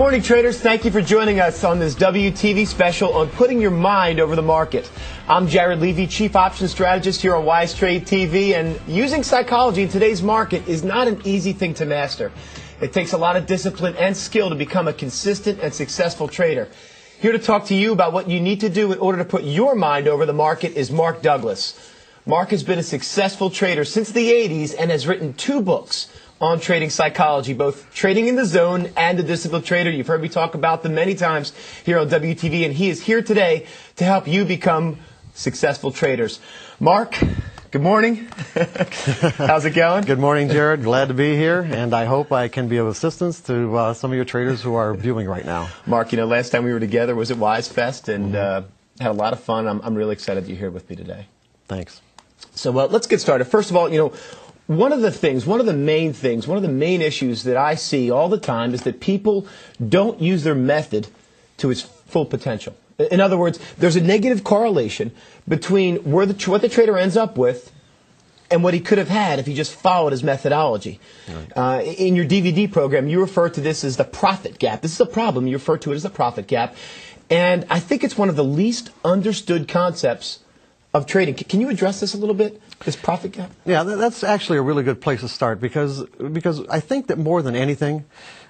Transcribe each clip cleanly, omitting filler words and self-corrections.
morning, traders. Thank you for joining us on this WTV special on putting your mind over the market. I'm Jared Levy, Chief Options Strategist here on Wise Trade TV, and using psychology in today's market is not an easy thing to master. It takes a lot of discipline and skill to become a consistent and successful trader. Here to talk to you about what you need to do in order to put your mind over the market is Mark Douglas. Mark has been a successful trader since the 80s and has written 2 books on trading psychology, both Trading in the Zone and The Disciplined Trader. You've heard me talk about them many times here on WTV, and he is here today to help you become successful traders. Mark, good morning. How's it going? Good morning, Jared. Glad to be here, and I hope I can be of assistance to some of your traders who are viewing right now. Mark, you know, last time we were together was at Wise Fest, and had a lot of fun. I'm really excited that you're here with me today. Thanks. So let's get started. First of all, you know, one of the main issues that I see all the time is that people don't use their method to its full potential. In other words, there's a negative correlation between what the trader ends up with and what he could have had if he just followed his methodology. Right. In your DVD program, you refer to this as the profit gap. This is a problem. You refer to it as the profit gap. And I think it's one of the least understood concepts of trading. Can you address this a little bit, this profit gap? Yeah, that's actually a really good place to start because I think that more than anything,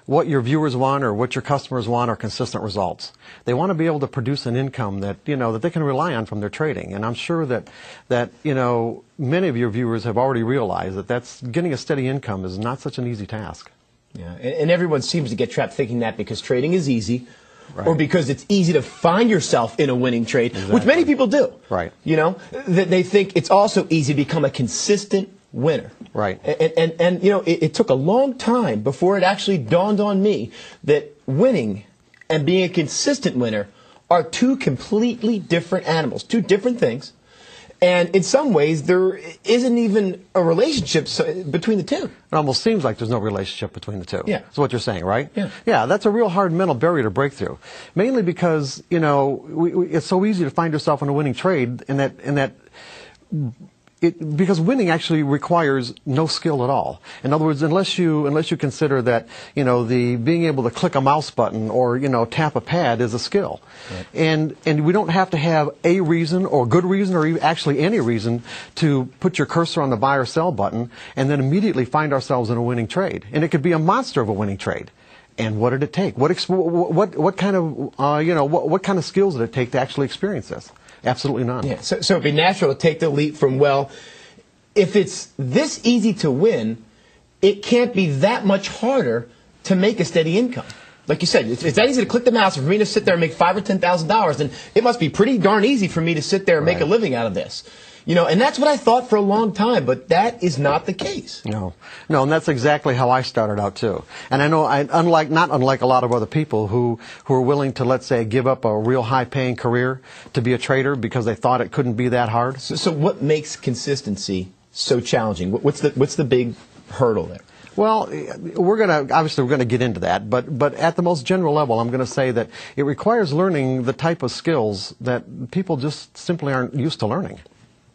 what your viewers want or what your customers want are consistent results. They want to be able to produce an income that, you know, that they can rely on from their trading. And I'm sure that you know, many of your viewers have already realized that getting a steady income is not such an easy task. Yeah, and everyone seems to get trapped thinking that because trading is easy. Right. Or because it's easy to find yourself in a winning trade, exactly. Which many people do. Right. You know, that they think it's also easy to become a consistent winner. Right. And you know, it took a long time before it actually dawned on me that winning and being a consistent winner are 2 completely different animals, 2 different things. And in some ways, there isn't even a relationship between the 2. It almost seems like there's no relationship between the 2. Yeah. That's what you're saying, right? Yeah. Yeah, that's a real hard mental barrier to break through. Mainly because, you know, it's so easy to find yourself in a winning trade because winning actually requires no skill at all. In other words, unless you consider that, you know, the being able to click a mouse button or, you know, tap a pad is a skill. Right. And we don't have to have a reason or good reason or actually any reason to put your cursor on the buy or sell button and then immediately find ourselves in a winning trade. And it could be a monster of a winning trade. And what did it take? What kind of you know, what kind of skills did it take to actually experience this? Absolutely none. Yeah, so it'd be natural to take the leap from, well, if it's this easy to win, it can't be that much harder to make a steady income. Like you said, it's that easy to click the mouse and for me to sit there and make $5,000 or $10,000, then it must be pretty darn easy for me to sit there and make a living out of this. You know, and that's what I thought for a long time, but that is not the case. No, and that's exactly how I started out too. And I know, not unlike a lot of other people who are willing to, let's say, give up a real high-paying career to be a trader because they thought it couldn't be that hard. So what makes consistency so challenging? What's the big hurdle there? Well, we're going to get into that, but at the most general level, I'm going to say that it requires learning the type of skills that people just simply aren't used to learning.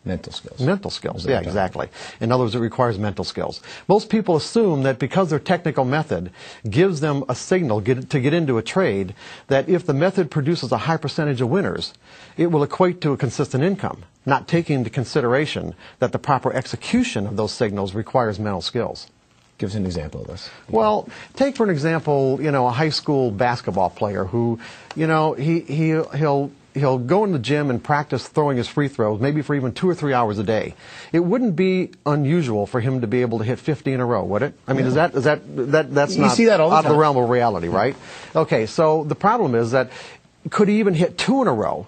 Mental skills. Mental skills, yeah, exactly. In other words, it requires mental skills. Most people assume that because their technical method gives them a signal to get into a trade, that if the method produces a high percentage of winners, it will equate to a consistent income, not taking into consideration that the proper execution of those signals requires mental skills. Give us an example of this. Well, take for an example, you know, a high school basketball player who, you know, he'll go in the gym and practice throwing his free throws, maybe for even 2 or 3 hours a day. It wouldn't be unusual for him to be able to hit 50 in a row, would it? I mean, that's not see that all the out of the time. realm of reality, right? Okay, so the problem is that could he even hit 2 in a row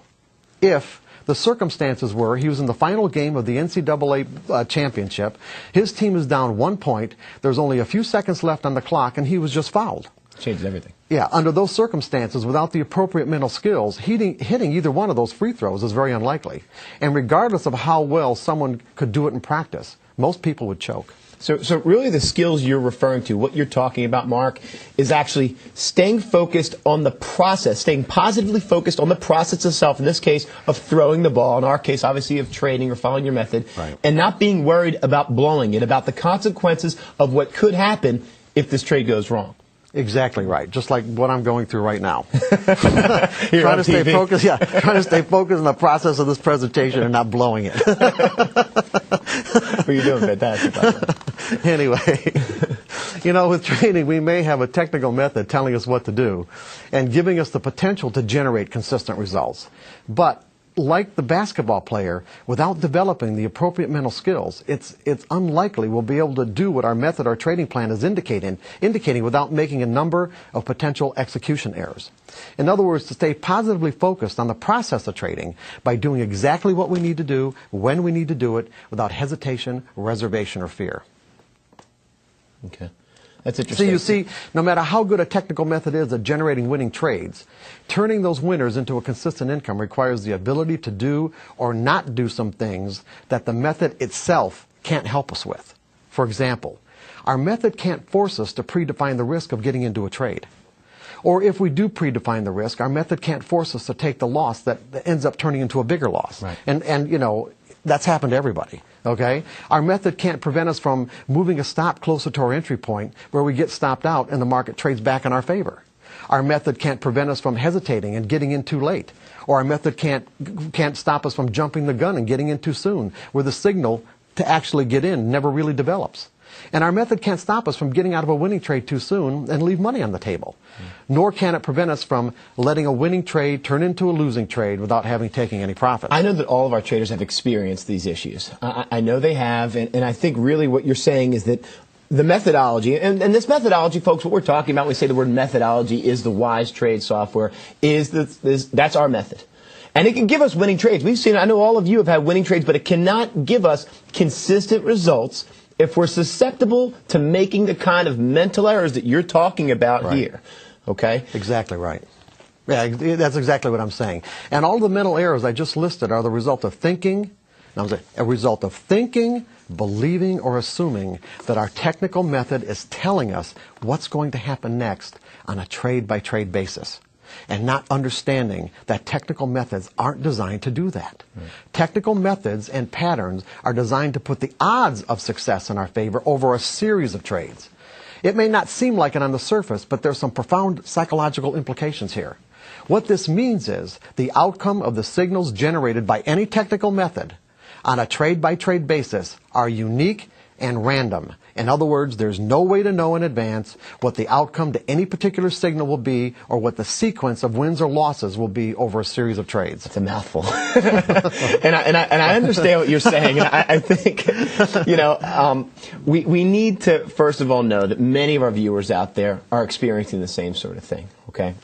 if the circumstances were he was in the final game of the NCAA championship, his team is down 1 point, there's only a few seconds left on the clock, and he was just fouled. Changes everything. Yeah, under those circumstances, without the appropriate mental skills, hitting either one of those free throws is very unlikely. And regardless of how well someone could do it in practice, most people would choke. So really the skills you're referring to, what you're talking about, Mark, is actually staying focused on the process, staying positively focused on the process itself, in this case, of throwing the ball, in our case, obviously, of trading or following your method, right, and not being worried about blowing it, about the consequences of what could happen if this trade goes wrong. Exactly right. Just like what I'm going through right now. Here trying on to stay TV. focused. Yeah, trying to stay focused on the process of this presentation and not blowing it. Well, you're doing fantastic, by the way. Anyway, you know, with training, we may have a technical method telling us what to do and giving us the potential to generate consistent results. But like the basketball player, without developing the appropriate mental skills, it's unlikely we'll be able to do what our method or training plan is indicating without making a number of potential execution errors. In other words, to stay positively focused on the process of trading by doing exactly what we need to do, when we need to do it, without hesitation, reservation, or fear. Okay. That's interesting. So you see, no matter how good a technical method is at generating winning trades, turning those winners into a consistent income requires the ability to do or not do some things that the method itself can't help us with. For example, our method can't force us to predefine the risk of getting into a trade. Or if we do predefine the risk, our method can't force us to take the loss that ends up turning into a bigger loss. Right. And you know, that's happened to everybody. Okay? Our method can't prevent us from moving a stop closer to our entry point where we get stopped out and the market trades back in our favor. Our method can't prevent us from hesitating and getting in too late. Or our method can't stop us from jumping the gun and getting in too soon, where the signal to actually get in never really develops. And our method can't stop us from getting out of a winning trade too soon and leave money on the table. Nor can it prevent us from letting a winning trade turn into a losing trade without having taken any profit. I know that all of our traders have experienced these issues. I know they have, and I think really what you're saying is that the methodology, and this methodology, folks, what we're talking about when we say the word methodology is the Wise Trade software, that's our method. And it can give us winning trades. We've seen, I know all of you have had winning trades, but it cannot give us consistent results if we're susceptible to making the kind of mental errors that you're talking about here. Okay? Exactly right. Yeah, that's exactly what I'm saying. And all the mental errors I just listed are the result of thinking, believing, or assuming that our technical method is telling us what's going to happen next on a trade-by-trade basis, and not understanding that technical methods aren't designed to do that. Technical methods and patterns are designed to put the odds of success in our favor over a series of trades. It may not seem like it on the surface, but there's some profound psychological implications here. What this means is the outcome of the signals generated by any technical method on a trade-by-trade basis are unique and random. In other words, there's no way to know in advance what the outcome to any particular signal will be or what the sequence of wins or losses will be over a series of trades. It's a mouthful. and I understand what you're saying. And I think, you know, we need to, first of all, know that many of our viewers out there are experiencing the same sort of thing, okay?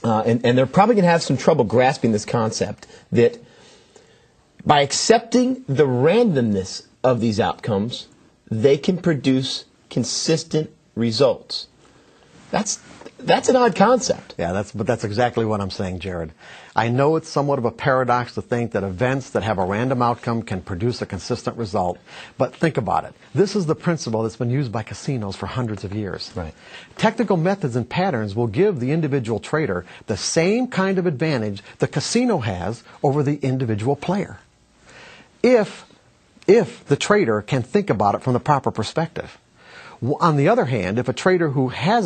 And they're probably going to have some trouble grasping this concept that by accepting the randomness of these outcomes, they can produce consistent results. That's an odd concept. Yeah, but that's exactly what I'm saying, Jared. I know it's somewhat of a paradox to think that events that have a random outcome can produce a consistent result, but think about it. This is the principle that's been used by casinos for hundreds of years. Right. Technical methods and patterns will give the individual trader the same kind of advantage the casino has over the individual player, if the trader can think about it from the proper perspective. On the other hand, if a trader who has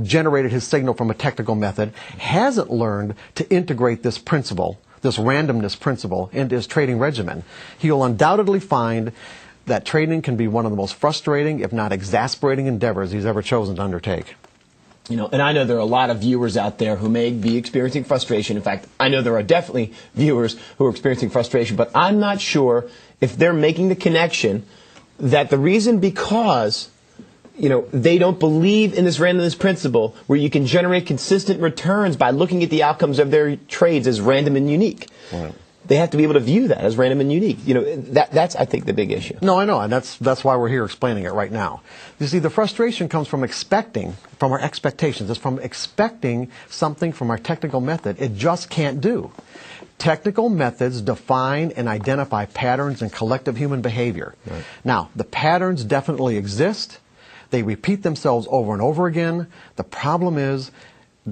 generated his signal from a technical method hasn't learned to integrate this principle, this randomness principle, into his trading regimen, he'll undoubtedly find that trading can be one of the most frustrating, if not exasperating, endeavors he's ever chosen to undertake. You know, and I know there are a lot of viewers out there who may be experiencing frustration. In fact, I know there are definitely viewers who are experiencing frustration, but I'm not sure if they're making the connection that the reason because, you know, they don't believe in this randomness principle where you can generate consistent returns by looking at the outcomes of their trades as random and unique. Right. They have to be able to view that as random and unique. You know, that's I think the big issue. No, I know, and that's why we're here explaining it right now. You see, the frustration comes from our expectations. It's from expecting something from our technical method it just can't do. Technical methods define and identify patterns in collective human behavior. Right. Now, the patterns definitely exist. They repeat themselves over and over again. The problem is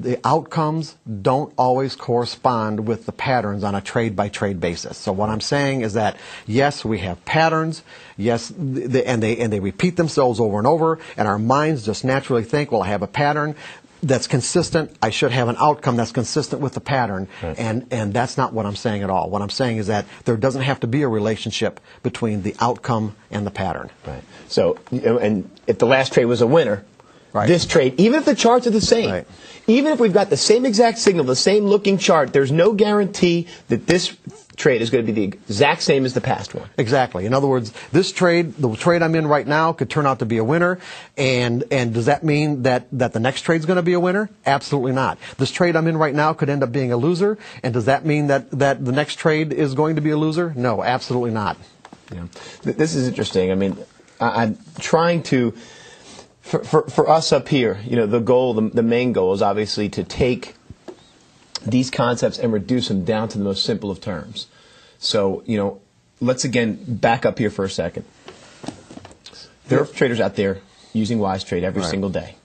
the outcomes don't always correspond with the patterns on a trade-by-trade basis. So what I'm saying is that, yes, we have patterns, yes, and they repeat themselves over and over, and our minds just naturally think, well, I have a pattern that's consistent, I should have an outcome that's consistent with the pattern, right. And that's not what I'm saying at all. What I'm saying is that there doesn't have to be a relationship between the outcome and the pattern. Right. So, and if the last trade was a winner, right. This trade, even if the charts are the same, right. Even if we've got the same exact signal, the same looking chart, there's no guarantee that this trade is going to be the exact same as the past one. Exactly. In other words, this trade, the trade I'm in right now, could turn out to be a winner. And does that mean that the next trade is going to be a winner? Absolutely not. This trade I'm in right now could end up being a loser. And does that mean that the next trade is going to be a loser? No, absolutely not. Yeah. This is interesting. I mean, I'm trying to... For us up here, you know, the goal, the main goal is obviously to take these concepts and reduce them down to the most simple of terms. So, you know, let's again back up here for a second. There are traders out there using WiseTrade every right. single day.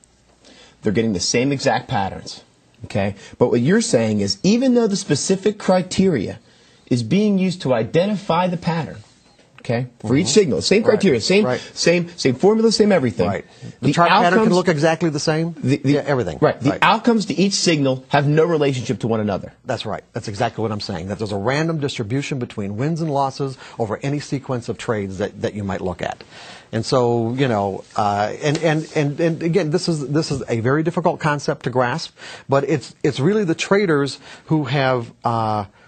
They're getting the same exact patterns, okay? But what you're saying is even though the specific criteria is being used to identify the pattern, okay, for each signal, same criteria, right. same formula, same everything. Right. The chart pattern can look exactly the same. Yeah, everything. Right. The outcomes to each signal have no relationship to one another. That's right. That's exactly what I'm saying. That there's a random distribution between wins and losses over any sequence of trades that you might look at. And so, you know, and again, this is a very difficult concept to grasp, but it's really the traders who have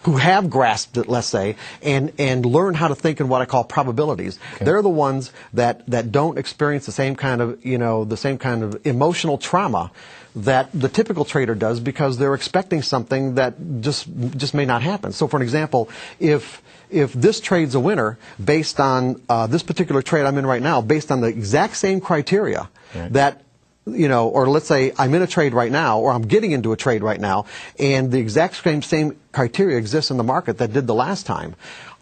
grasped it, let's say, and learn how to think in what I call probabilities. Okay. They're the ones that don't experience the same kind of, you know, the same kind of emotional trauma that the typical trader does because they're expecting something that just may not happen. So for an example, if this trade's a winner based on this particular trade I'm in right now, based on the exact same criteria that, you know, or let's say I'm in a trade right now, or I'm getting into a trade right now, and the exact same criteria exists in the market that did the last time,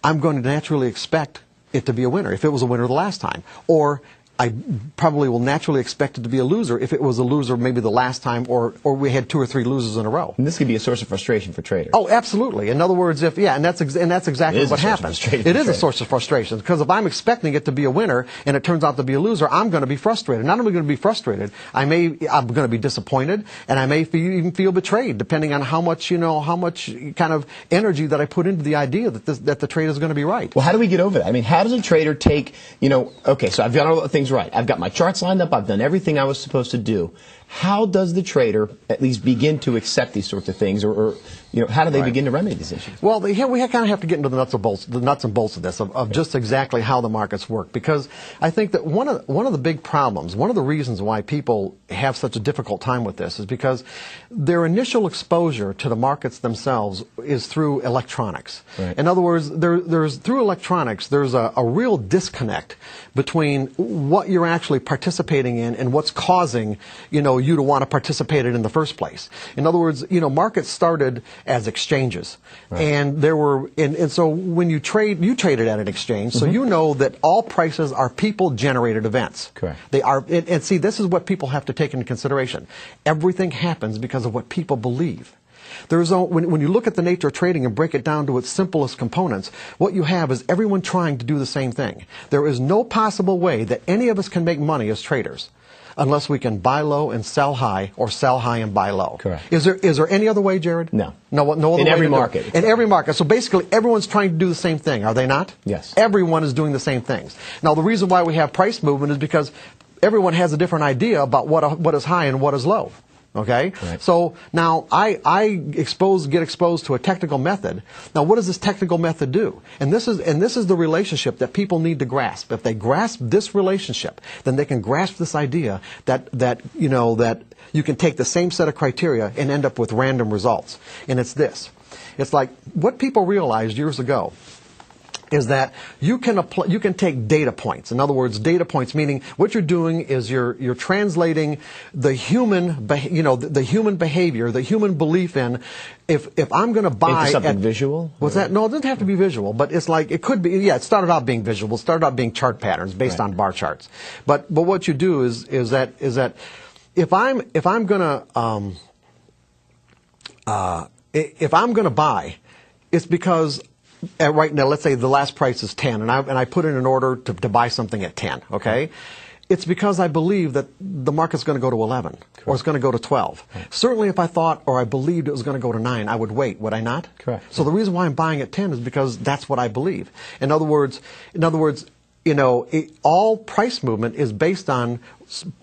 I'm going to naturally expect it to be a winner if it was a winner the last time. Or I probably will naturally expect it to be a loser if it was a loser maybe the last time, or we had 2 or 3 losers in a row. And this could be a source of frustration for traders. Oh, absolutely. In other words, and that's exactly what happens. It is a source of frustration because if I'm expecting it to be a winner and it turns out to be a loser, I'm going to be frustrated. Not only going to be frustrated, I'm going to be disappointed, and I may even feel betrayed, depending on how much kind of energy that I put into the idea that the trade is going to be right. Well, how do we get over that? I mean, how does a trader take, you know, okay, so I've done all the things right. I've got my charts lined up. I've done everything I was supposed to do. How does the trader at least begin to accept these sorts of things, or you know, how do they begin to remedy these issues? Well, we kind of have to get into the nuts and bolts of this, of just exactly how the markets work, because I think that one of the big problems, one of the reasons why people have such a difficult time with this is because their initial exposure to the markets themselves is through electronics. Right. In other words, there's through electronics, there's a real disconnect between what you're actually participating in and what's causing, you know, you to want to participate in the first place. In other words, you know, markets started as exchanges, right. And there were, and so when you traded at an exchange, so you know that all prices are people-generated events. Correct. They are, and see, this is what people have to take into consideration. Everything happens because of what people believe. When you look at the nature of trading and break it down to its simplest components, what you have is everyone trying to do the same thing. There is no possible way that any of us can make money as traders unless we can buy low and sell high, or sell high and buy low. Correct. Is there any other way, Jared? No. No other way. In every market. In every market. So basically, everyone's trying to do the same thing, are they not? Yes. Everyone is doing the same things. Now, the reason why we have price movement is because everyone has a different idea about what is high and what is low. Okay? Right. So now I get exposed to a technical method. Now what does this technical method do? And this is the relationship that people need to grasp. If they grasp this relationship, then they can grasp this idea that you can take the same set of criteria and end up with random results. And it's this. It's like what people realized years ago is that you can take data points. In other words, data points meaning what you're doing is you're translating the human behavior, the human belief in if I'm going to buy into something visual. What's that? No, it doesn't have to be visual, but it's like it could be. Yeah, it started out being visual. It started out being chart patterns based on bar charts. But what you do is that if I'm going to if I'm going to buy, it's because right now, let's say the last price is 10, and I put in an order to buy something at 10, okay? It's because I believe that the market's going to go to 11, correct, or it's going to go to 12. Right. Certainly if I thought or I believed it was going to go to 9, I would wait, would I not? Correct. So the reason why I'm buying at 10 is because that's what I believe. In other words, you know, all price movement is based on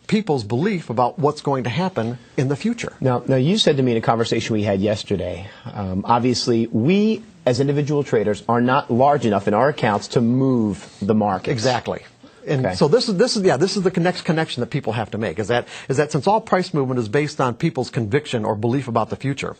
people's belief about what's going to happen in the future. Now you said to me in a conversation we had yesterday, obviously we as individual traders are not large enough in our accounts to move the market. Exactly. And okay, so this is the next connection that people have to make, is that since all price movement is based on people's conviction or belief about the future,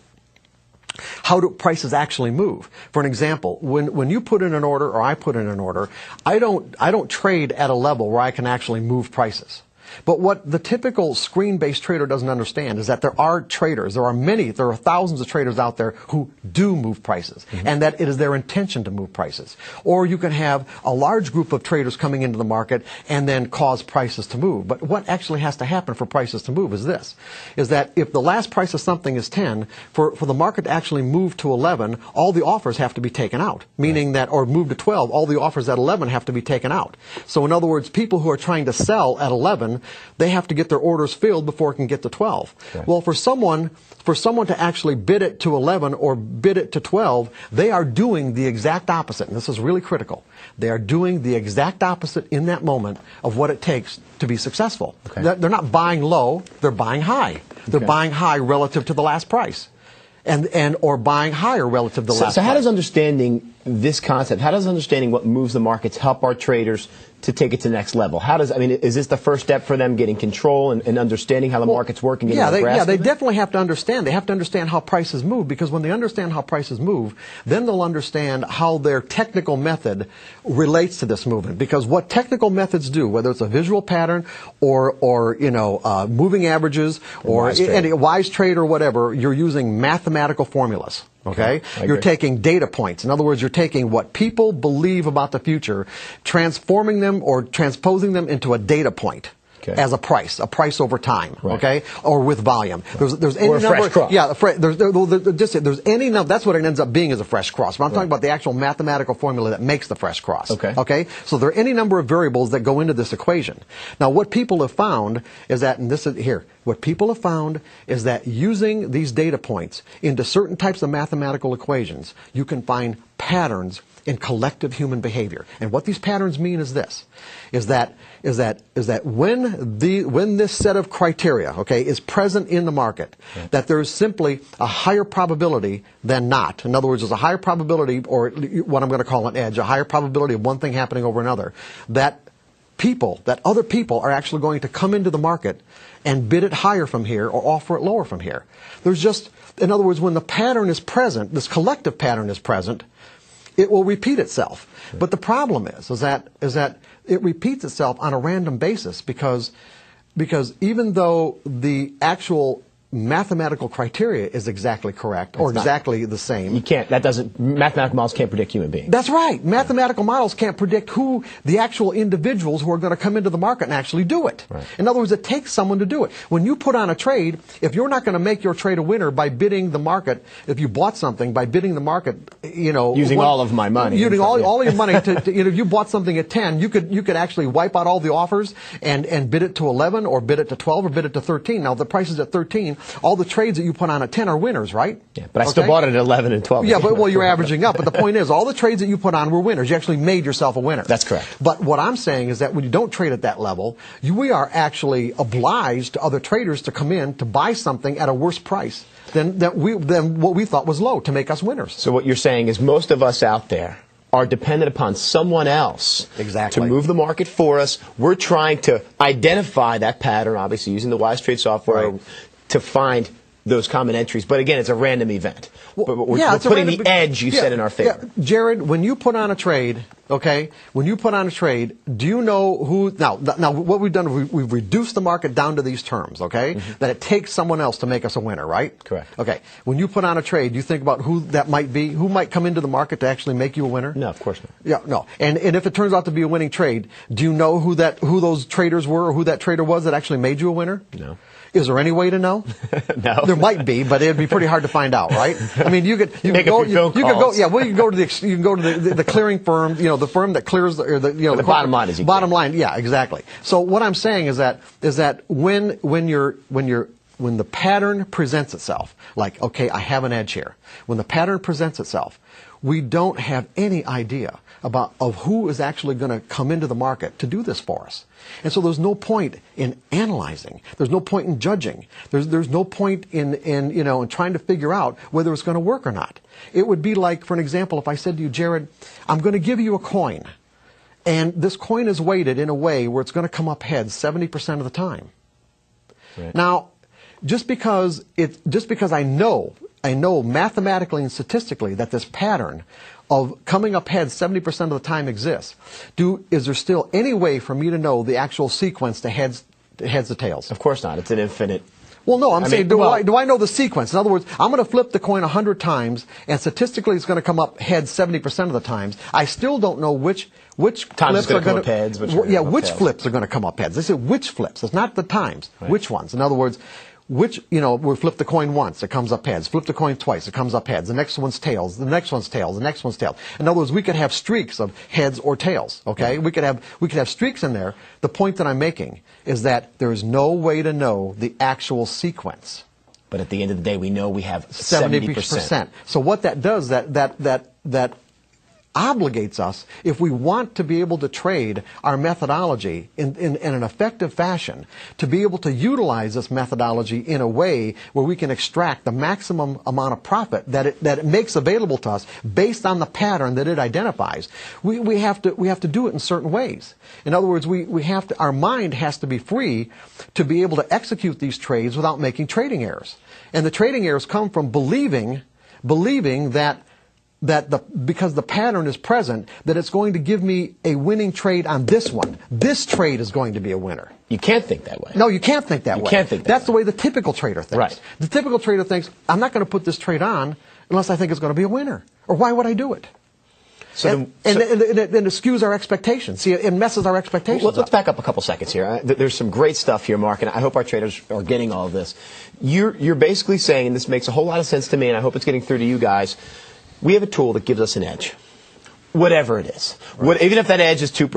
how do prices actually move? For an example, when you put in an order or I put in an order, I don't trade at a level where I can actually move prices. But what the typical screen-based trader doesn't understand is that there are thousands of traders out there who do move prices, and that it is their intention to move prices. Or you can have a large group of traders coming into the market and then cause prices to move. But what actually has to happen for prices to move is that if the last price of something is 10, for the market to actually move to 11, all the offers have to be taken out, meaning that, or move to 12, all the offers at 11 have to be taken out. So in other words, people who are trying to sell at 11, they have to get their orders filled before it can get to 12. Okay. Well, for someone to actually bid it to 11 or bid it to 12, they are doing the exact opposite, and this is really critical. They are doing the exact opposite in that moment of what it takes to be successful. Okay. They're not buying low, they're buying high. They're buying high relative to the last price. Or buying higher relative to the last price. So how does understanding this concept, how does understanding what moves the markets help our traders to take it to the next level? Is this the first step for them getting control and understanding how the markets work and getting a grasp they of it? definitely have to understand. They have to understand how prices move, because when they understand how prices move, then they'll understand how their technical method relates to this movement. Because what technical methods do, whether it's a visual pattern or moving averages or any wise trade or whatever, you're using mathematical formulas. Okay? You're taking data points. In other words, you're taking what people believe about the future, transforming them or transposing them into a data point. As a price over time, okay, or with volume. There's any or a number, fresh cross. Yeah, there's any number. That's what it ends up being, is a fresh cross. But I'm talking about the actual mathematical formula that makes the fresh cross. Okay. So there are any number of variables that go into this equation. Now, what people have found is that, and this is here, what people have found is that using these data points into certain types of mathematical equations, you can find patterns in collective human behavior. And what these patterns mean is this, is that when this set of criteria, okay, is present in the market, that there's simply a higher probability than not. In other words, there's a higher probability, or what I'm going to call an edge, a higher probability of one thing happening over another, that other people are actually going to come into the market and bid it higher from here or offer it lower from here. There's just, in other words, when the pattern is present, this collective pattern is present, it will repeat itself. But the problem is that it repeats itself on a random basis, because even though the actual mathematical criteria is exactly correct or exactly the same. Mathematical models can't predict human beings. That's right. Mathematical models can't predict who the actual individuals who are going to come into the market and actually do it. In other words, it takes someone to do it. When you put on a trade, if you're not going to make your trade a winner by bidding the market, if you bought something by bidding the market, using all of my money. Using all your money to if you bought something at 10, you could actually wipe out all the offers and bid it to 11 or bid it to 12 or bid it to 13. Now, the price is at 13. All the trades that you put on at 10 are winners, right? Yeah, but I still bought it at 11 and 12. Yeah, but you're averaging up. But the point is, all the trades that you put on were winners. You actually made yourself a winner. That's correct. But what I'm saying is that when you don't trade at that level, we are actually obliged to other traders to come in to buy something at a worse price than what we thought was low to make us winners. So what you're saying is most of us out there are dependent upon someone else to move the market for us. We're trying to identify that pattern, obviously using the Wise Trade software to find those common entries. But again, it's a random event. We're putting the edge, you said, in our favor. Yeah. Jared, when you put on a trade, okay, do you know who, now what we've done is we've reduced the market down to these terms, okay, that it takes someone else to make us a winner, right? Correct. Okay, when you put on a trade, do you think about who that might be, who might come into the market to actually make you a winner? No, of course not. Yeah, no. And if it turns out to be a winning trade, do you know who those traders were or who that trader was that actually made you a winner? No. Is there any way to know? No. There might be, but it'd be pretty hard to find out, right? I mean, you could go to the clearing firm, the firm that clears the bottom line is bottom line. Yeah, exactly. So what I'm saying is that when the pattern presents itself, like, okay, I have an edge here. When the pattern presents itself, we don't have any idea of who is actually going to come into the market to do this for us. And so there's no point in analyzing. There's no point in judging. There's no point in trying to figure out whether it's going to work or not. It would be like, for an example, if I said to you, Jared, I'm going to give you a coin, and this coin is weighted in a way where it's going to come up heads 70% of the time. Right. Now, just because I know mathematically and statistically that this pattern of coming up heads 70% of the time exists, is there still any way for me to know the actual sequence to heads to tails? Of course not. It's an infinite. Well, no, I'm saying, do I know the sequence? In other words, I'm going to flip the coin 100 times, and statistically it's going to come up heads 70% of the times. I still don't know which flips are going to come up heads. Which flips are going to come up heads. They say which flips. It's not the times. Right. Which ones? In other words, we flip the coin once, it comes up heads. Flip the coin twice, it comes up heads. The next one's tails. The next one's tails. The next one's tails. In other words, we could have streaks of heads or tails. Okay, yeah. We could have streaks in there. The point that I'm making is that there is no way to know the actual sequence. But at the end of the day, we know we have 70%. So what that does, that obligates us, if we want to be able to trade our methodology in an effective fashion, to be able to utilize this methodology in a way where we can extract the maximum amount of profit that it makes available to us based on the pattern that it identifies. We have to do it in certain ways. In other words, our mind has to be free to be able to execute these trades without making trading errors. And the trading errors come from believing that because the pattern is present, that it's going to give me a winning trade on this one. This trade is going to be a winner. You can't think that way. No, you can't think that way. You can't think that That's the way the typical trader thinks. Right. The typical trader thinks, I'm not going to put this trade on unless I think it's going to be a winner. Or why would I do it? And it skews our expectations. See, it messes our expectations up. Let's back up a couple seconds here. There's some great stuff here, Mark, and I hope our traders are getting all of this. You're basically saying, and this makes a whole lot of sense to me, and I hope it's getting through to you guys, we have a tool that gives us an edge, whatever it is. Right. Even if that edge is 2% or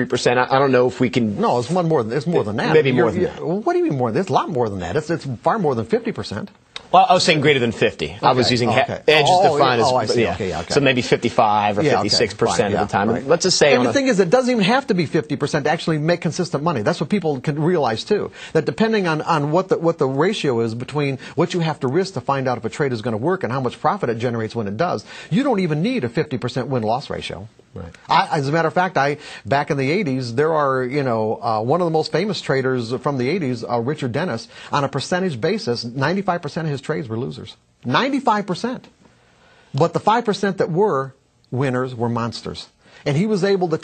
3%, I don't know if we can. No, it's more than that. Maybe more than that. What do you mean more than that? It's a lot more than that. It's far more than 50%. Well, I was saying greater than 50. Okay. I was using edge is defined as. I see. Okay. So maybe 55 or 56% of the time. Right. Let's just say. And the thing is, it doesn't even have to be 50% to actually make consistent money. That's what people can realize too. That depending on what the ratio is between what you have to risk to find out if a trade is going to work and how much profit it generates when it does, you don't even need a 50% win-loss ratio. Right. As a matter of fact, back in the 80s, there are, one of the most famous traders from the 80s, Richard Dennis, on a percentage basis, 95% of his trades were losers. 95%. But the 5% that were winners were monsters. And he was able to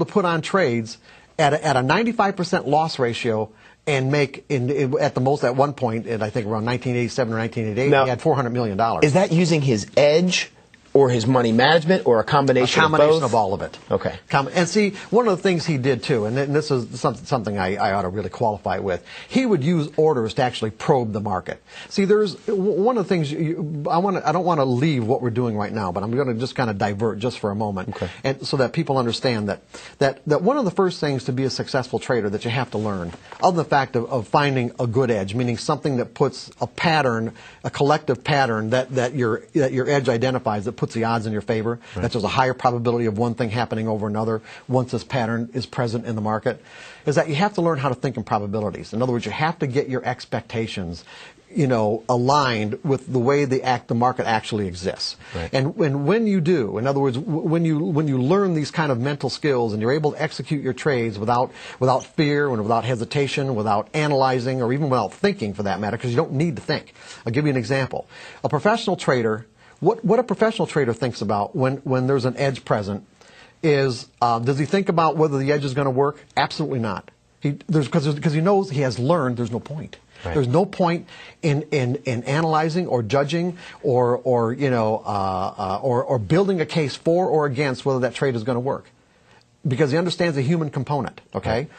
put on trades at a 95% loss ratio and make, at the most at one point, I think around 1987 or 1988, he had $400 million. Is that using his edge? Or his money management, or a combination of both? A combination of all of it. Okay. And see, one of the things he did too, and this is something I ought to really qualify with, he would use orders to actually probe the market. See, there's one of the things, I don't want to leave what we're doing right now, but I'm going to just kind of divert just for a moment. Okay. And so that people understand that one of the first things to be a successful trader that you have to learn, other than the fact of finding a good edge, meaning something that puts a pattern, a collective pattern that your edge identifies, that puts the odds in your favor, right, that there's a higher probability of one thing happening over another once this pattern is present in the market, is that you have to learn how to think in probabilities. In other words, you have to get your expectations aligned with the way the market actually exists. Right. And when you do, in other words, when you learn these kind of mental skills and you're able to execute your trades without fear and without hesitation, without analyzing, or even without thinking for that matter, because you don't need to think. I'll give you an example. A professional trader, what a professional trader thinks about when there's an edge present is, does he think about whether the edge is going to work? Absolutely not. Because he knows, he has learned there's no point. Right. There's no point in analyzing or judging or building a case for or against whether that trade is going to work, because he understands the human component. Okay,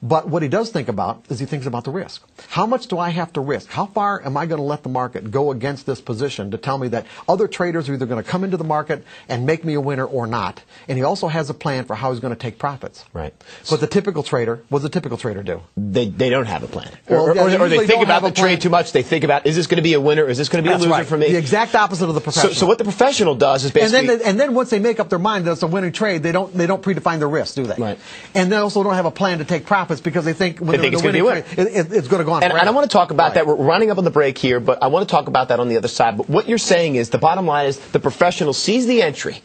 But what he does think about is he thinks about the risk. How much do I have to risk? How far am I going to let the market go against this position to tell me that other traders are either going to come into the market and make me a winner or not? And he also has a plan for how he's going to take profits. Right. But the typical trader, what does the typical trader do? They don't have a plan. Well, or they think about the trade too much. They think about, is this going to be a winner? Is this going to be a loser for me? The exact opposite of the professional. So what the professional does is basically... And then once they make up their mind that it's a winning trade, they don't predefine their risk, do they? Right. And they also don't have a plan to take profits because they think when it's going to be a winner. It's going to go on forever. And I want to talk about that. We're running up on the break here, but I want to talk about that on the other side. But what you're saying is the bottom line is the professional sees the entry.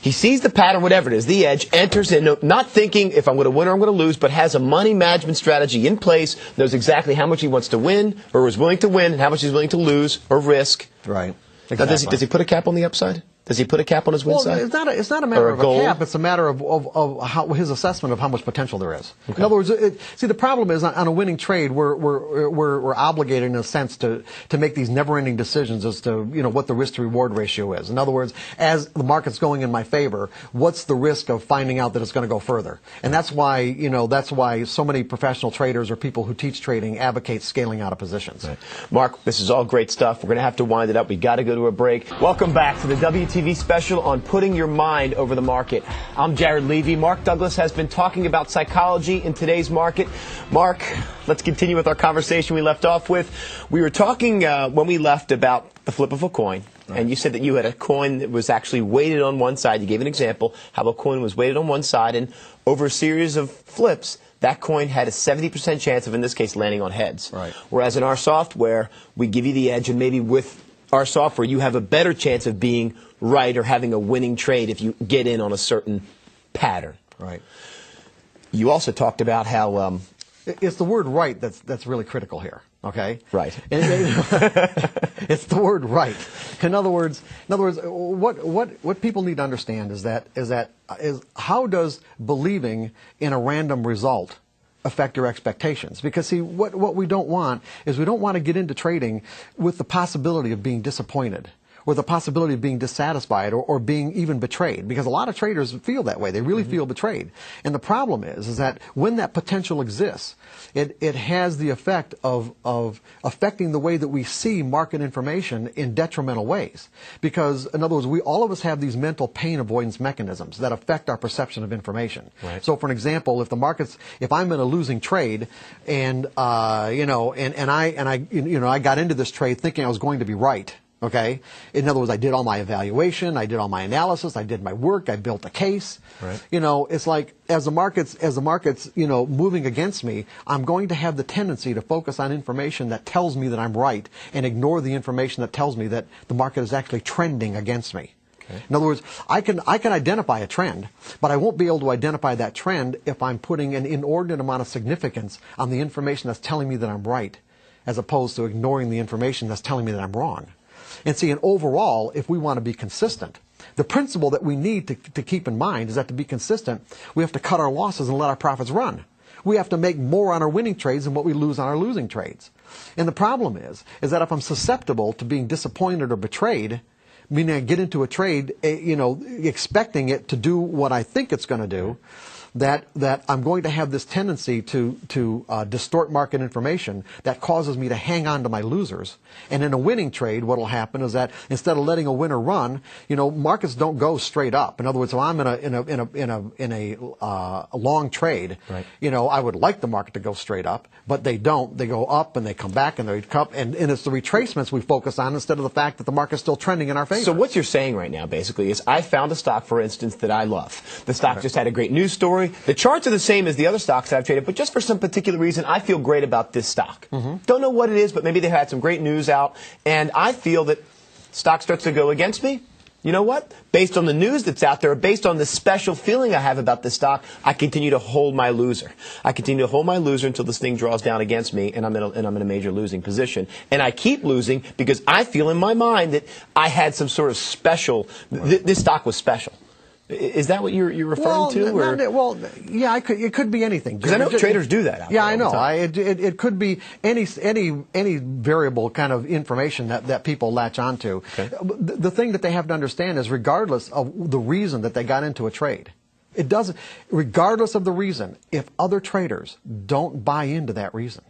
He sees the pattern, whatever it is, the edge, enters in, not thinking if I'm going to win or I'm going to lose, but has a money management strategy in place, knows exactly how much he wants to win or is willing to win and how much he's willing to lose or risk. Right. Exactly. Now, does he put a cap on the upside? Does he put a cap on his win side? It's not a matter of a cap. It's a matter of how, his assessment of how much potential there is. Okay. In other words, see, the problem is on a winning trade, we're obligated in a sense to make these never-ending decisions as to what the risk to reward ratio is. In other words, as the market's going in my favor, what's the risk of finding out that it's going to go further? And that's why so many professional traders or people who teach trading advocate scaling out of positions. Right. Mark, this is all great stuff. We're going to have to wind it up. We've got to go to a break. Welcome back to the WTV special on putting your mind over the market. I'm Jared Levy. Mark Douglas has been talking about psychology in today's market. Mark, let's continue with our conversation we left off with. We were talking when we left about the flip of a coin. Right. And you said that you had a coin that was actually weighted on one side. You gave an example how a coin was weighted on one side, and over a series of flips, that coin had a 70% chance of, in this case, landing on heads. Right. Whereas in our software, we give you the edge, and maybe with our software, you have a better chance of being right or having a winning trade if you get in on a certain pattern. Right. You also talked about how it's the word right that's really critical here. Okay. Right. It's the word right. In other words, what people need to understand is how does believing in a random result affect your expectations? Because see, what we don't want is we don't want to get into trading with the possibility of being disappointed, or the possibility of being dissatisfied, or being even betrayed, because a lot of traders feel that way. They really feel betrayed. And the problem is that when that potential exists, it has the effect of affecting the way that we see market information in detrimental ways. Because, in other words, all of us have these mental pain avoidance mechanisms that affect our perception of information. Right. So, for an example, if I'm in a losing trade, and I got into this trade thinking I was going to be right. Okay. In other words, I did all my evaluation, I did all my analysis, I did my work, I built a case. Right. It's like as the market's moving against me, I'm going to have the tendency to focus on information that tells me that I'm right and ignore the information that tells me that the market is actually trending against me. Okay. In other words, I can identify a trend, but I won't be able to identify that trend if I'm putting an inordinate amount of significance on the information that's telling me that I'm right, as opposed to ignoring the information that's telling me that I'm wrong. And see, and overall, if we want to be consistent, the principle that we need to keep in mind is that to be consistent, we have to cut our losses and let our profits run. We have to make more on our winning trades than what we lose on our losing trades. And the problem is that if I'm susceptible to being disappointed or betrayed, meaning I get into a trade, expecting it to do what I think it's going to do, that I'm going to have this tendency to distort market information that causes me to hang on to my losers. And in a winning trade, what will happen is that instead of letting a winner run, markets don't go straight up. In other words, if I'm in a long trade, right. I would like the market to go straight up, but they don't. They go up and they come back and they come, and it's the retracements we focus on instead of the fact that the market's still trending in our favor. So what you're saying right now, basically, is I found a stock, for instance, that I love. The stock just had a great news story. The charts are the same as the other stocks I've traded, but just for some particular reason, I feel great about this stock. Don't know what it is, but maybe they had some great news out, and I feel that stock starts to go against me. You know what? Based on the news that's out there, based on the special feeling I have about this stock, I continue to hold my loser. I continue to hold my loser until this thing draws down against me, and I'm in a major losing position. And I keep losing because I feel in my mind that I had some sort of special. This stock was special. Is that what you're referring to? Yeah, it could be anything. Because I know traders do that. Yeah, I know. It could be any variable kind of information that people latch onto. Okay. The thing that they have to understand is, regardless of the reason that they got into a trade, It doesn't, regardless of the reason, if other traders don't buy into that reason,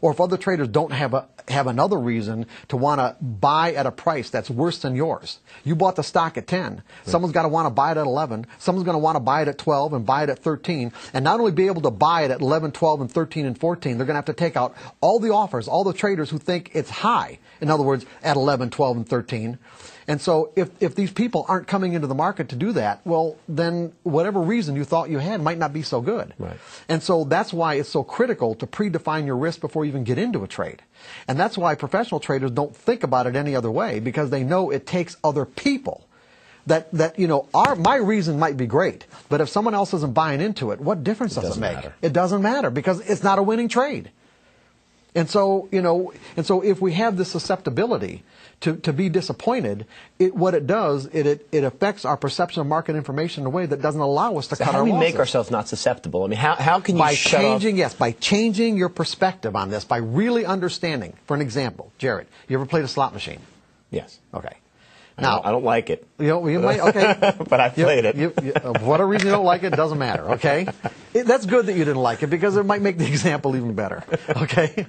or if other traders don't have another reason to want to buy at a price that's worse than yours. You bought the stock at 10. Right. Someone's got to want to buy it at 11. Someone's going to want to buy it at 12 and buy it at 13. And not only be able to buy it at 11, 12, and 13 and 14, they're going to have to take out all the offers, all the traders who think it's high. In other words, at 11, 12, and 13. And so if these people aren't coming into the market to do that, well, then whatever reason you thought you had might not be so good. Right. And so that's why it's so critical to predefine your risk before you even get into a trade. And that's why professional traders don't think about it any other way, because they know it takes other people. That you know, my reason might be great, but if someone else isn't buying into it, what difference does it make? It doesn't matter, because it's not a winning trade. And so, you know, if we have this susceptibility to be disappointed, what it does, it affects our perception of market information in a way that doesn't allow us to cut our losses. How do we make ourselves not susceptible? I mean, how can you by changing your perspective on this, by really understanding. For an example, Jared, you ever played a slot machine? Yes. Okay. Now, I don't like it. You might, okay. But I played it. For whatever reason you don't like it, doesn't matter, okay? That's good that you didn't like it, because it might make the example even better, okay?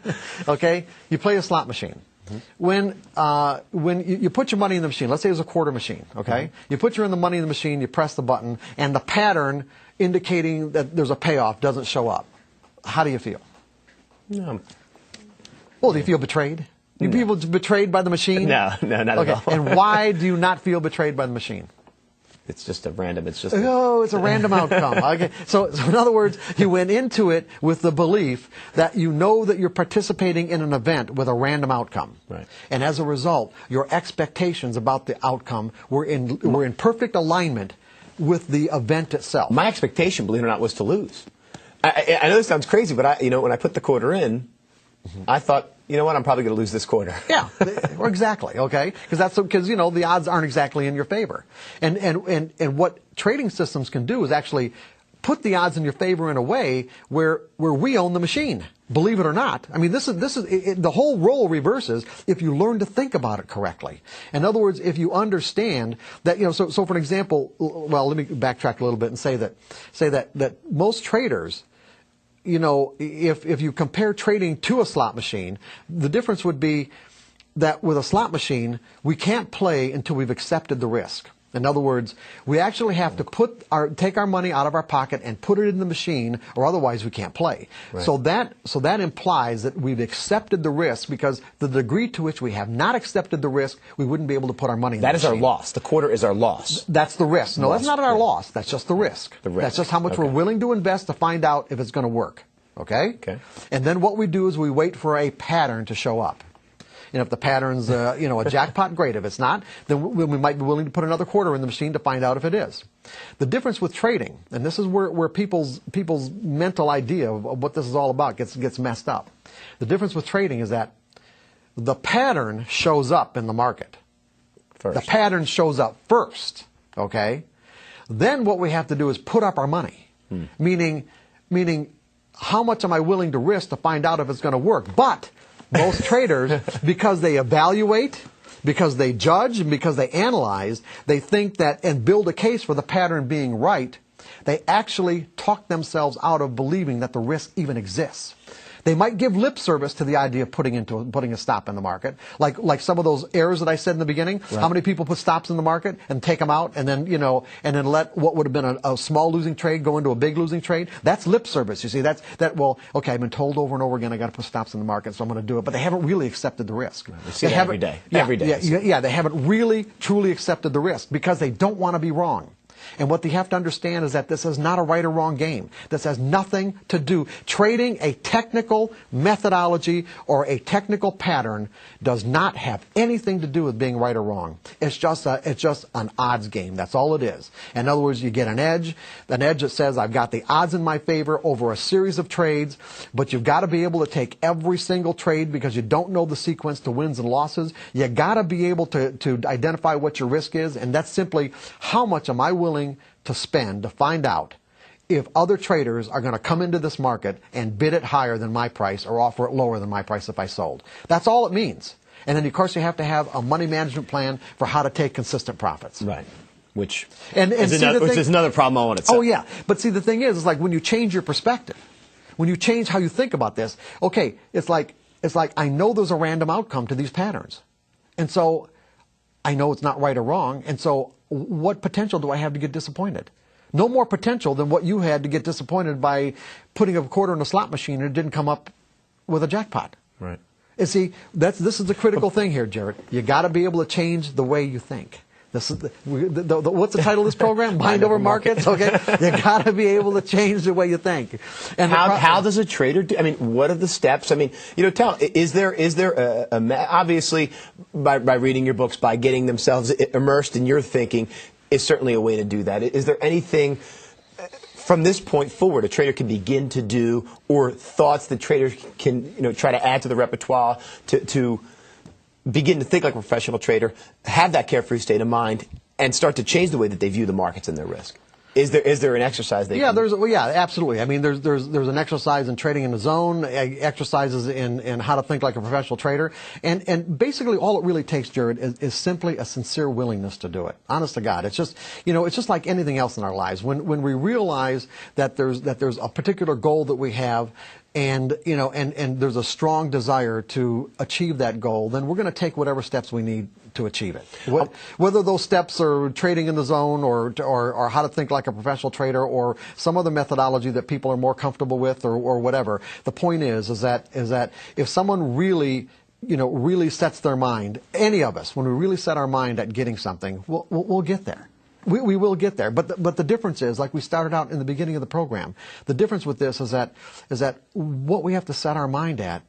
Okay? You play a slot machine. Mm-hmm. When you put your money in the machine, let's say it's a quarter machine, okay? Mm-hmm. You put the money in the machine, you press the button, and the pattern indicating that there's a payoff doesn't show up. How do you feel? No. Well, do you feel betrayed? Do people betrayed by the machine? No, not at all. And why do you not feel betrayed by the machine? It's just a random, it's a random outcome. Okay. So in other words, you went into it with the belief that you know that you're participating in an event with a random outcome. Right. And as a result, your expectations about the outcome were in perfect alignment with the event itself. My expectation, believe it or not, was to lose. I know this sounds crazy, but when I put the quarter in, I thought, you know what, I'm probably going to lose this quarter. Yeah, exactly, okay? Because you know, the odds aren't exactly in your favor. And what trading systems can do is actually put the odds in your favor in a way where we own the machine. Believe it or not. I mean, this is the whole role reverses if you learn to think about it correctly. In other words, if you understand that, you know, so for an example, well, let me backtrack a little bit and say that most traders, you know, if you compare trading to a slot machine, the difference would be that with a slot machine, we can't play until we've accepted the risk. In other words, we actually have to take our money out of our pocket and put it in the machine, or otherwise we can't play. Right. So that implies that we've accepted the risk, because the degree to which we have not accepted the risk, we wouldn't be able to put our money in the machine. That is our loss. The quarter is our loss. That's the risk. No, that's not our loss. That's just the risk. That's just how much we're willing to invest to find out if it's going to work. Okay? Okay. And then what we do is we wait for a pattern to show up. And if the pattern's, you know, a jackpot, great. If it's not, then we might be willing to put another quarter in the machine to find out if it is. The difference with trading, and this is where people's mental idea of what this is all about gets messed up. The difference with trading is that the pattern shows up in the market. First. The pattern shows up first, okay? Then what we have to do is put up our money, meaning how much am I willing to risk to find out if it's going to work? But most traders, because they evaluate, because they judge, and because they analyze, they think that and build a case for the pattern being right, they actually talk themselves out of believing that the risk even exists. They might give lip service to the idea of putting a stop in the market, like some of those errors that I said in the beginning. Right. How many people put stops in the market and take them out, and then then let what would have been a small losing trade go into a big losing trade? That's lip service. You see, well, okay, I've been told over and over again I got to put stops in the market, so I'm going to do it. But they haven't really accepted the risk. Right. We see it every day. Every day. Yeah, they haven't really truly accepted the risk because they don't want to be wrong. And what they have to understand is that this is not a right or wrong game. This has nothing to do. Trading a technical methodology or a technical pattern does not have anything to do with being right or wrong. It's just an odds game. That's all it is. In other words, you get an edge that says I've got the odds in my favor over a series of trades, but you've got to be able to take every single trade because you don't know the sequence to wins and losses. You got to be able to identify what your risk is, and that's simply how much am I willing to spend to find out if other traders are going to come into this market and bid it higher than my price or offer it lower than my price if I sold. That's all it means. And then, of course, you have to have a money management plan for how to take consistent profits. Right. Which And is see, another, the which thing- is another problem all in itself. Oh, yeah. But see, the thing is, it's like when you change your perspective, when you change how you think about this, okay, it's like I know there's a random outcome to these patterns. And so I know it's not right or wrong. And so what potential do I have to get disappointed? No more potential than what you had to get disappointed by putting a quarter in a slot machine and it didn't come up with a jackpot. Right. And see, this is the critical thing here, Jared. You got to be able to change the way you think. This is what's the title of this program? Mind over markets. Okay, you got to be able to change the way you think. And how does a trader do? I mean, what are the steps? I mean, is there obviously by reading your books, by getting themselves immersed in your thinking, is certainly a way to do that. Is there anything from this point forward a trader can begin to do, or thoughts that traders can try to add to the repertoire to begin to think like a professional trader, have that carefree state of mind, and start to change the way that they view the markets and their risk? Is there an exercise they can do? Yeah, absolutely. I mean, there's an exercise in trading in the zone, exercises in how to think like a professional trader, and basically all it really takes, Jared, is simply a sincere willingness to do it. Honest to God, it's just like anything else in our lives. When we realize that there's a particular goal that we have, and there's a strong desire to achieve that goal, then we're going to take whatever steps we need to achieve it. Whether those steps are trading in the zone or how to think like a professional trader or some other methodology that people are more comfortable with or whatever. The point is that if someone really sets their mind, any of us, when we really set our mind at getting something, we'll get there. We will get there, but the difference is, like we started out in the beginning of the program, the difference with this is that what we have to set our mind at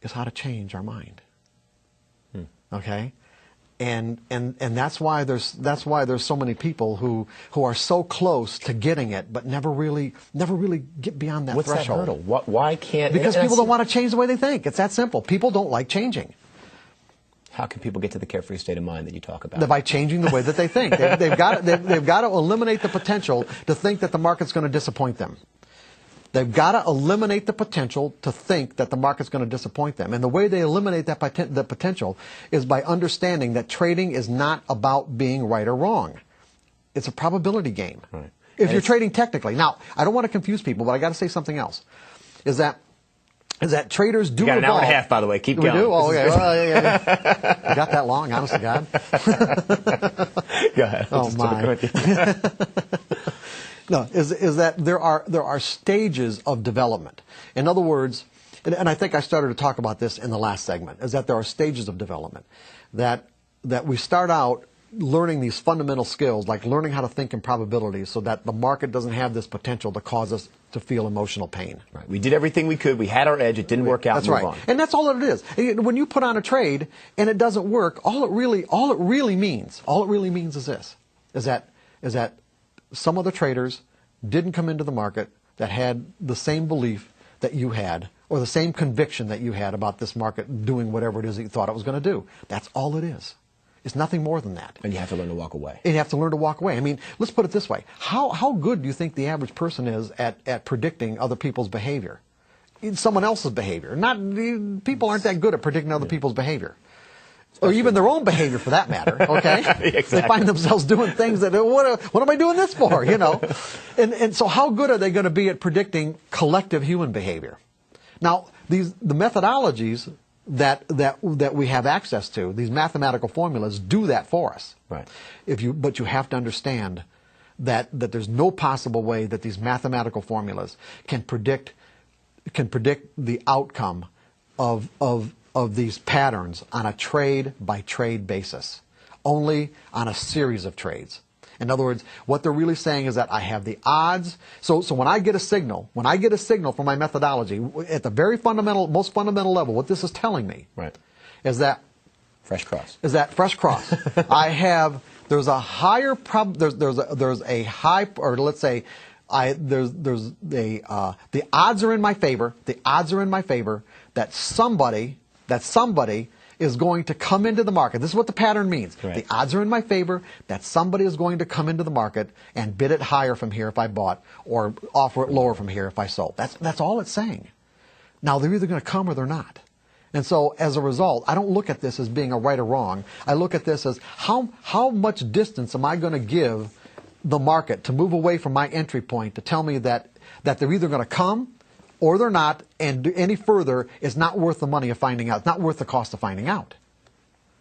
is how to change our mind. Okay, and that's why there's so many people who are so close to getting it, but never really get beyond that threshold. What's that hurdle? Why can't? Because people don't want to change the way they think. It's that simple. People don't like changing. How can people get to the carefree state of mind that you talk about? By changing the way that they think. They've got to eliminate the potential to think that the market's going to disappoint them. They've got to eliminate the potential to think that the market's going to disappoint them. And the way they eliminate the potential is by understanding that trading is not about being right or wrong. It's a probability game. Right. If you're trading technically. Now, I don't want to confuse people, but I got to say something else. Is that traders do evolve. We got an hour and a half, by the way. Keep going. We do? Oh, okay. Well, yeah. You got that long, honest to God? Go ahead. Oh, my. No, is that there are stages of development. In other words, and I think I started to talk about this in the last segment, is that there are stages of development. That we start out learning these fundamental skills, like learning how to think in probabilities so that the market doesn't have this potential to cause us to feel emotional pain. Right. We did everything we could. We had our edge. It didn't work out. That's right. On. And that's all it is. When you put on a trade and it doesn't work, all it really means is this, is that some other traders didn't come into the market that had the same belief that you had or the same conviction that you had about this market doing whatever it is that you thought it was going to do. That's all it is. It's nothing more than that. And you have to learn to walk away. And you have to learn to walk away. I mean, let's put it this way. How good do you think the average person is at predicting other people's behavior? Someone else's behavior. People aren't that good at predicting other people's behavior. Or even their own behavior, for that matter. Okay, Exactly. They find themselves doing things that what am I doing this for? And so how good are they going to be at predicting collective human behavior? Now, the methodologies that we have access to, these mathematical formulas, do that for us. Right. But you have to understand that there's no possible way that these mathematical formulas can predict the outcome of these patterns on a trade-by-trade basis, only on a series of trades. In other words, what they're really saying is that I have the odds. So when I get a signal from my methodology, at the very most fundamental level, what this is telling me is that fresh cross. There's a higher there's a high, or let's say the odds are in my favor. The odds are in my favor that somebody is going to come into the market. This is what the pattern means. Right. The odds are in my favor that somebody is going to come into the market and bid it higher from here if I bought, or offer it lower from here if I sold. That's all it's saying. Now, they're either going to come or they're not. And so as a result, I don't look at this as being a right or wrong. I look at this as how much distance am I going to give the market to move away from my entry point to tell me that they're either going to come or they're not, and any further is not worth the money of finding out. It's not worth the cost of finding out.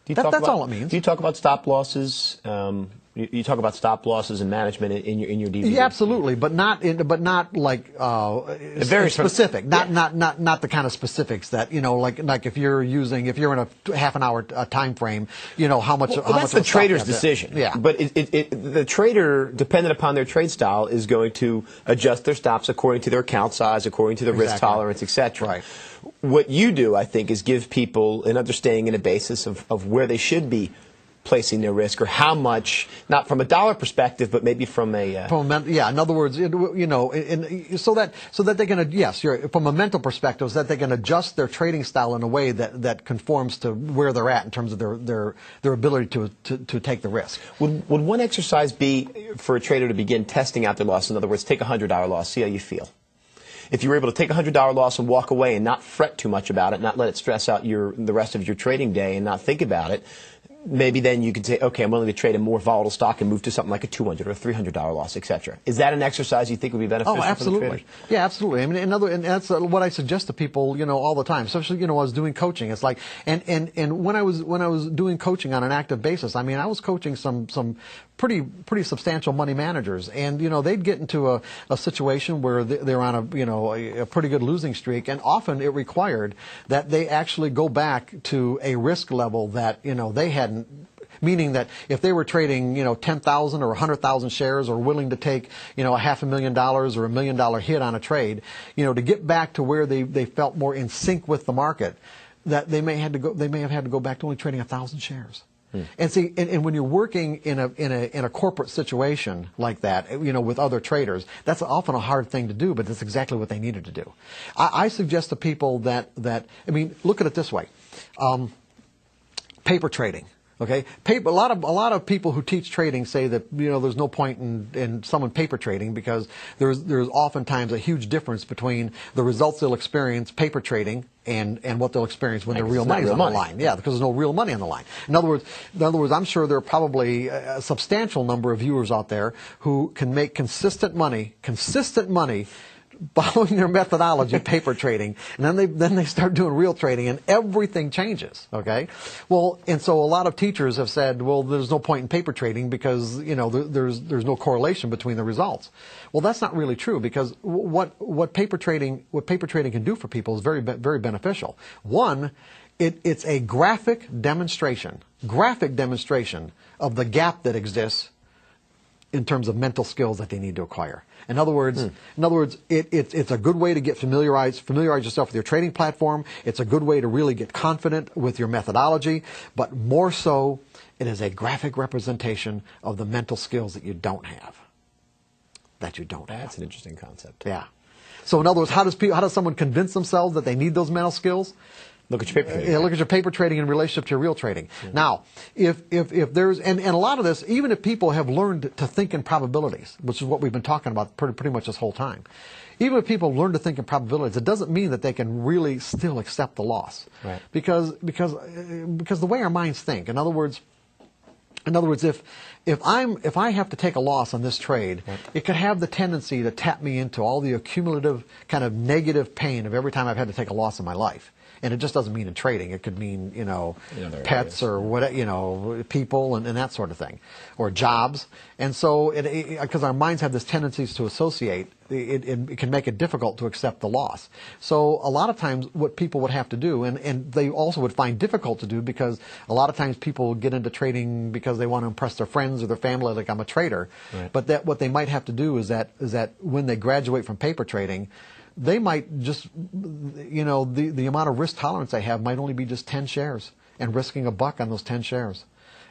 That's all it means. Do you talk about stop losses? You talk about stop losses and management in your DVD. Yeah, absolutely, but not like very specific. Not the kind of specifics that like if you're in a half an hour time frame, how much. Well, that's the trader's decision. Yeah, but the trader, dependent upon their trade style, is going to adjust their stops according to their account size, according to their risk tolerance, etc. Right. What you do, I think, is give people an understanding and a basis of where they should be placing their risk, or how much, not from a dollar perspective, but maybe from a in other words, so that they can from a mental perspective, so that they can adjust their trading style in a way that conforms to where they're at in terms of their ability to take the risk. Would one exercise be for a trader to begin testing out their loss? In other words, take a $100 loss, see how you feel. If you were able to take a $100 loss and walk away and not fret too much about it, not let it stress out the rest of your trading day and not think about it, maybe then you could say, okay, I'm willing to trade a more volatile stock and move to something like a $200 or a $300 loss, etc. Is that an exercise you think would be beneficial? Oh, absolutely. For the traders? Yeah, absolutely. I mean, and that's what I suggest to people, all the time. Especially, I was doing coaching. It's like, and when I was doing coaching on an active basis, I mean, I was coaching some pretty substantial money managers, and they'd get into a situation where they're on a pretty good losing streak, and often it required that they actually go back to a risk level that they hadn't. Meaning that if they were trading 10,000 or 100,000 shares, or willing to take $500,000 or $1 million hit on a trade, to get back to where they felt more in sync with the market, that they may have had to go back to only trading 1,000 shares. And see, and when you're working in a corporate situation like that, with other traders, that's often a hard thing to do, but that's exactly what they needed to do. I suggest to people that I mean, look at it this way: paper trading. Okay, a lot of people who teach trading say that there's no point in someone paper trading, because there's oftentimes a huge difference between the results they'll experience paper trading and what they'll experience when their real money's on the line. Yeah, because there's no real money on the line. In other words, I'm sure there are probably a substantial number of viewers out there who can make consistent money following their methodology, paper trading, and then they start doing real trading, and everything changes. Okay, well, and so a lot of teachers have said, well, there's no point in paper trading because there's no correlation between the results. Well, that's not really true, because what paper trading can do for people is very beneficial. One, it's a graphic demonstration of the gap that exists in terms of mental skills that they need to acquire. In other words, it's a good way to get familiarize yourself with your trading platform. It's a good way to really get confident with your methodology. But more so, it is a graphic representation of the mental skills that you don't have. That's an interesting concept. Yeah. So in other words, how does someone convince themselves that they need those mental skills? Look at your paper trading. Yeah, look at your paper trading in relationship to your real trading. Mm-hmm. Now, if there's, and a lot of this, even if people have learned to think in probabilities, which is what we've been talking about pretty much this whole time, even if people learn to think in probabilities, it doesn't mean that they can really still accept the loss. Right. Because the way our minds think, in other words, if I have to take a loss on this trade, right, it could have the tendency to tap me into all the accumulative kind of negative pain of every time I've had to take a loss in my life. And it just doesn't mean in trading. It could mean, pets or what, people and that sort of thing, or jobs. And so, because our minds have this tendencies to associate, it can make it difficult to accept the loss. So a lot of times what people would have to do, and they also would find difficult to do, because a lot of times people get into trading because they want to impress their friends or their family, like, I'm a trader. Right. But what they might have to do is that when they graduate from paper trading, they might just, the amount of risk tolerance they have might only be just 10 shares, and risking $1 on those 10 shares.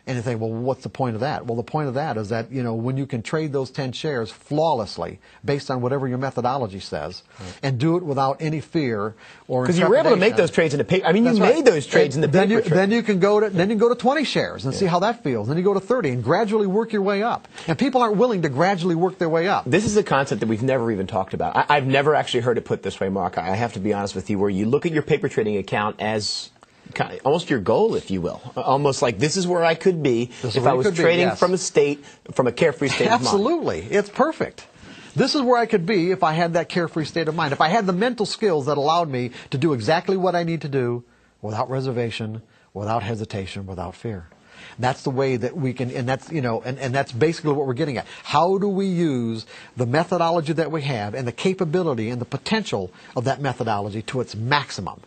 And you think, well, what's the point of that? Well, the point of that is that, when you can trade those 10 shares flawlessly based on whatever your methodology says, and do it without any fear or because you were able to make those trades in the paper. I mean, you made those trades in the paper. Then you can go to 20 shares and see how that feels. Then you go to 30 and gradually work your way up. And people aren't willing to gradually work their way up. This is a concept that we've never even talked about. I've never actually heard it put this way, Mark. I have to be honest with you, where you look at your paper trading account as almost your goal, if you will. Almost like this is where I could be if I was trading from a carefree state of mind. Absolutely. It's perfect. This is where I could be if I had that carefree state of mind. If I had the mental skills that allowed me to do exactly what I need to do without reservation, without hesitation, without fear. That's the way that we can, and that's, and that's basically what we're getting at. How do we use the methodology that we have and the capability and the potential of that methodology to its maximum?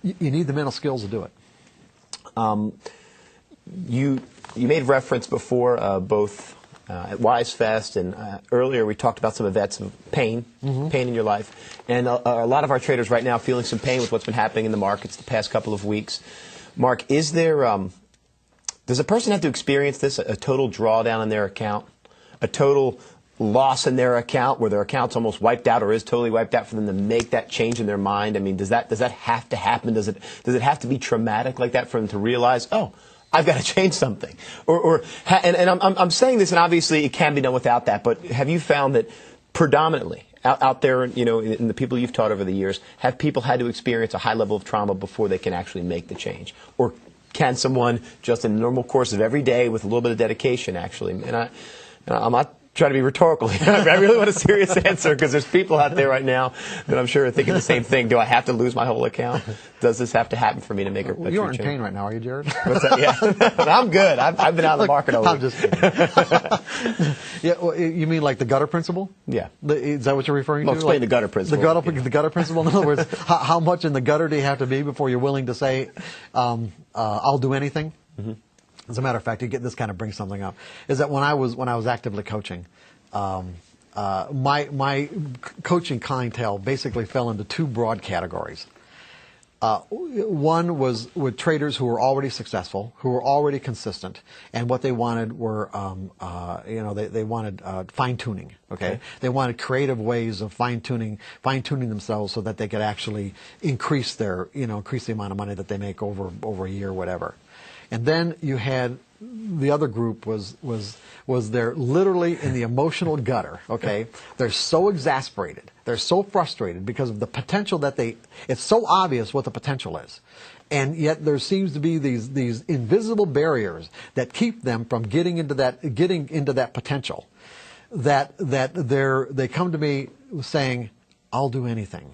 You need the mental skills to do it. You made reference before, both at WiseFest and earlier we talked about some events of pain, pain in your life. And a lot of our traders right now feeling some pain with what's been happening in the markets the past couple of weeks. Mark, is there, does a person have to experience this, a total drawdown in their account, a total loss in their account where their account's almost wiped out or is totally wiped out for them to make that change in their mind? I mean, does that have to happen? Does it have to be traumatic like that for them to realize, oh, I've got to change something? And I'm saying this, and obviously it can be done without that, but have you found that predominantly out there, in the people you've taught over the years, have people had to experience a high level of trauma before they can actually make the change? Or can someone just in the normal course of every day with a little bit of dedication actually? And I'm not trying to be rhetorical here. I really want a serious answer because there's people out there right now that I'm sure are thinking the same thing. Do I have to lose my whole account? Does this have to happen for me to make a true change? You're in pain right now, are you, Jared? What's that? Yeah. I'm good. I've been out of the market all week. I'm just kidding. Yeah, well, you mean like the gutter principle? Yeah. Is that what you're referring to? Explain the gutter principle. The gutter principle, in other words, how much in the gutter do you have to be before you're willing to say, I'll do anything? Mm-hmm. As a matter of fact, this kind of brings something up. Is that when I was actively coaching, my coaching clientele basically fell into two broad categories. One was with traders who were already successful, who were already consistent, and what they wanted were, they wanted fine tuning. Okay, they wanted creative ways of fine tuning themselves so that they could actually increase the amount of money that they make over a year, or whatever. And then you had the other group was they're literally in the emotional gutter. Okay, they're so exasperated, they're so frustrated because of the potential that it's so obvious what the potential is, and yet there seems to be these invisible barriers that keep them from getting into that potential. That they come to me saying, "I'll do anything."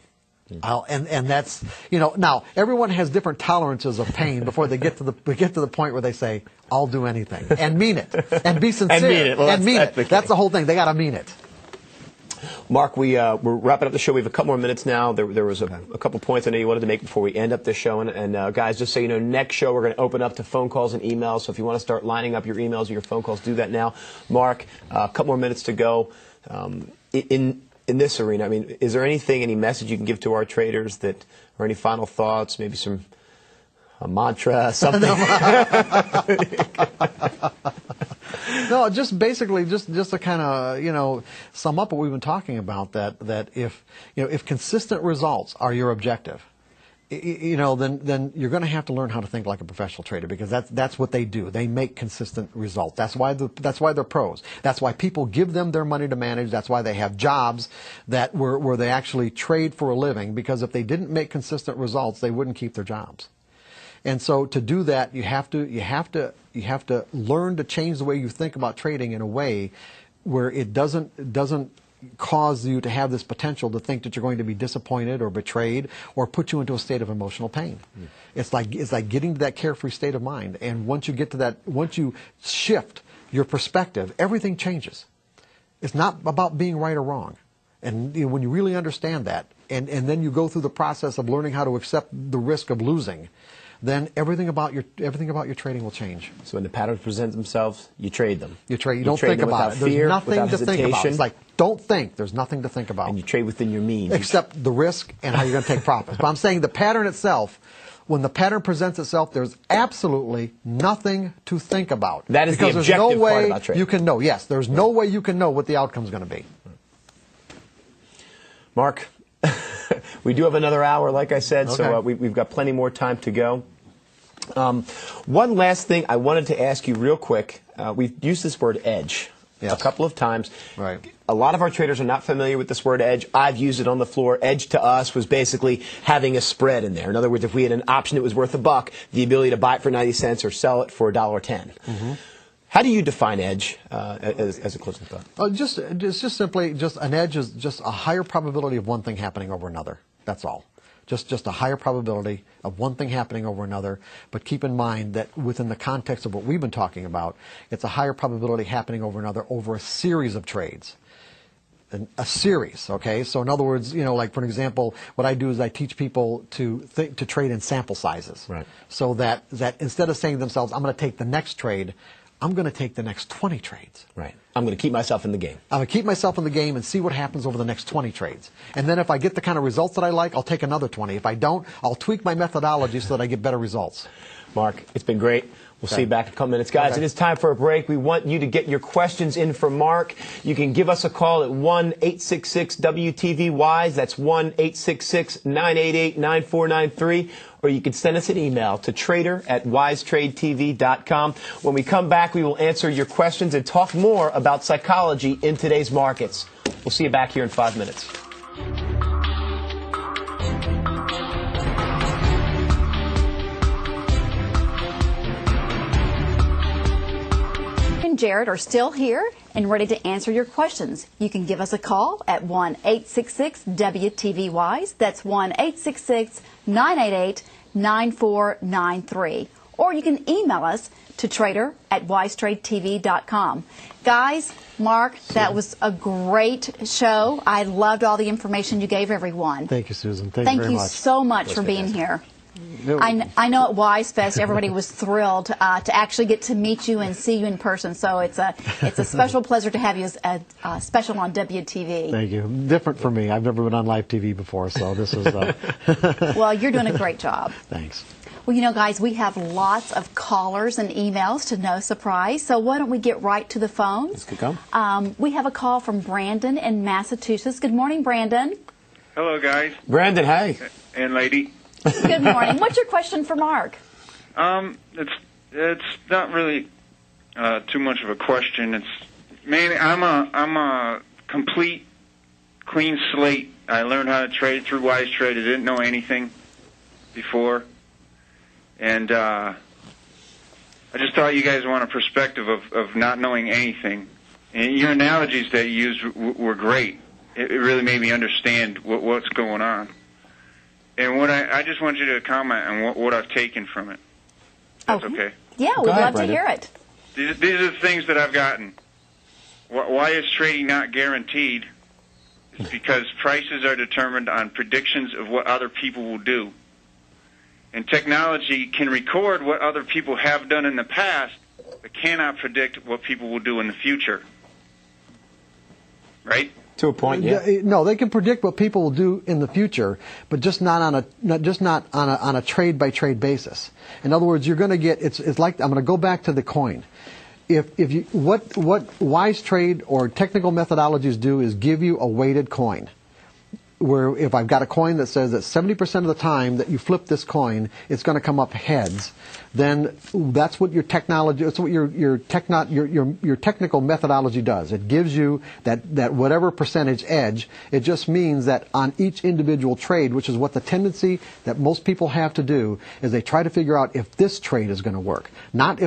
And that's, now everyone has different tolerances of pain before they get to the point where they say, I'll do anything, and mean it, and be sincere, and mean it. Well, and mean it. That's the whole thing. They got to mean it. Mark, we're wrapping up the show. We have a couple more minutes now. There was a couple points I know you wanted to make before we end up this show. And guys, just so you know, next show we're going to open up to phone calls and emails. So if you want to start lining up your emails or your phone calls, do that now. Mark, a couple more minutes to go. In this arena, I mean, is there any message you can give to our traders or any final thoughts, maybe a mantra, something? No, just basically, just to kind of, sum up what we've been talking about, that if consistent results are your objective, then you're going to have to learn how to think like a professional trader, because that's what they do. They make consistent results. That's why they're pros. That's why people give them their money to manage. That's why they have jobs where they actually trade for a living, because if they didn't make consistent results, they wouldn't keep their jobs. And so to do that, you have to learn to change the way you think about trading in a way where it doesn't cause you to have this potential to think that you're going to be disappointed or betrayed or put you into a state of emotional pain. It's like getting to that carefree state of mind. And once you get to that, once you shift your perspective, everything changes. It's not about being right or wrong. And when you really understand that, and then you go through the process of learning how to accept the risk of losing, then everything about your trading will change. So when the patterns present themselves, you trade them. You trade. You don't think about it. There's nothing to think about. It's like, don't think. There's nothing to think about. And you trade within your means. Except the risk and how you're going to take profits. But I'm saying the pattern itself when the pattern presents itself, there's absolutely nothing to think about. That is because the objective there's no way part about trading. you can know. Yes, there's no way you can know what the outcome is going to be. Mark, we do have another hour, like I said, so Okay. we've got plenty more time to go. One last thing I wanted to ask you real quick. We've used this word edge a couple of times. Right. A lot of our traders are not familiar with this word edge. I've used it on the floor. Edge to us was basically having a spread in there. In other words, if we had an option that was worth $1, the ability to buy it for 90 cents or sell it for $1.10. Mm-hmm. How do you define edge as a closing thought? It's just simply an edge is just a higher probability of one thing happening over another. That's all. Just a higher probability of one thing happening over another. But keep in mind that within the context of what we've been talking about, it's a higher probability happening over another over a series of trades. A series, okay? So in other words, like for example, what I do is I teach people to trade in sample sizes. Right. So that instead of saying to themselves, I'm going to take the next trade, I'm going to take the next 20 trades. Right. I'm going to keep myself in the game. I'm going to keep myself in the game and see what happens over the next 20 trades. And then if I get the kind of results that I like, I'll take another 20. If I don't, I'll tweak my methodology so that I get better results. Mark, it's been great. We'll see you back in a couple minutes. Guys, It is time for a break. We want you to get your questions in for Mark. You can give us a call at 1-866-WTV-WISE. That's 1-866-988-9493. Or you can send us an email to trader@wisetradetv.com. When we come back, we will answer your questions and talk more about psychology in today's markets. We'll see you back here in 5 minutes. Jared are still here and ready to answer your questions. You can give us a call at 1-866-WTV-WISE. That's 1-866-988-9493. Or you can email us to trader@wisetradetv.com. Guys, Mark, that was a great show. I loved all the information you gave everyone. Thank you, Susan. Thank you very much. Thank you so much for being here. I know at WiseFest everybody was thrilled to actually get to meet you and see you in person. So it's a special pleasure to have you as a special on WTV. Thank you. Different for me. I've never been on live TV before, so this is. Well, you're doing a great job. Thanks. Well, guys, we have lots of callers and emails to no surprise. So why don't we get right to the phones? Let's get going. We have a call from Brandon in Massachusetts. Good morning, Brandon. Hello, guys. Brandon, hey. And lady. Good morning. What's your question for Mark? It's not really too much of a question. It's mainly I'm a complete clean slate. I learned how to trade through WiseTrade. I didn't know anything before, and I just thought you guys want a perspective of not knowing anything. And your analogies that you used were great. It really made me understand what's going on. And I just want you to comment on what I've taken from it. That's okay. Yeah, we'd love to hear it. These are the things that I've gotten. Why is trading not guaranteed? It's because prices are determined on predictions of what other people will do. And technology can record what other people have done in the past, but cannot predict what people will do in the future. Right? To a point, yeah. No, they can predict what people will do in the future, but just not on a trade by trade basis. In other words, you're going to get it's like I'm going to go back to the coin. What WiseTrade or technical methodologies do is give you a weighted coin. Where if I've got a coin that says that 70% of the time that you flip this coin, it's going to come up heads, then that's what your technology, that's what your technical methodology does. It gives you that whatever percentage edge. It just means that on each individual trade, which is what the tendency that most people have to do, is they try to figure out if this trade is going to work, not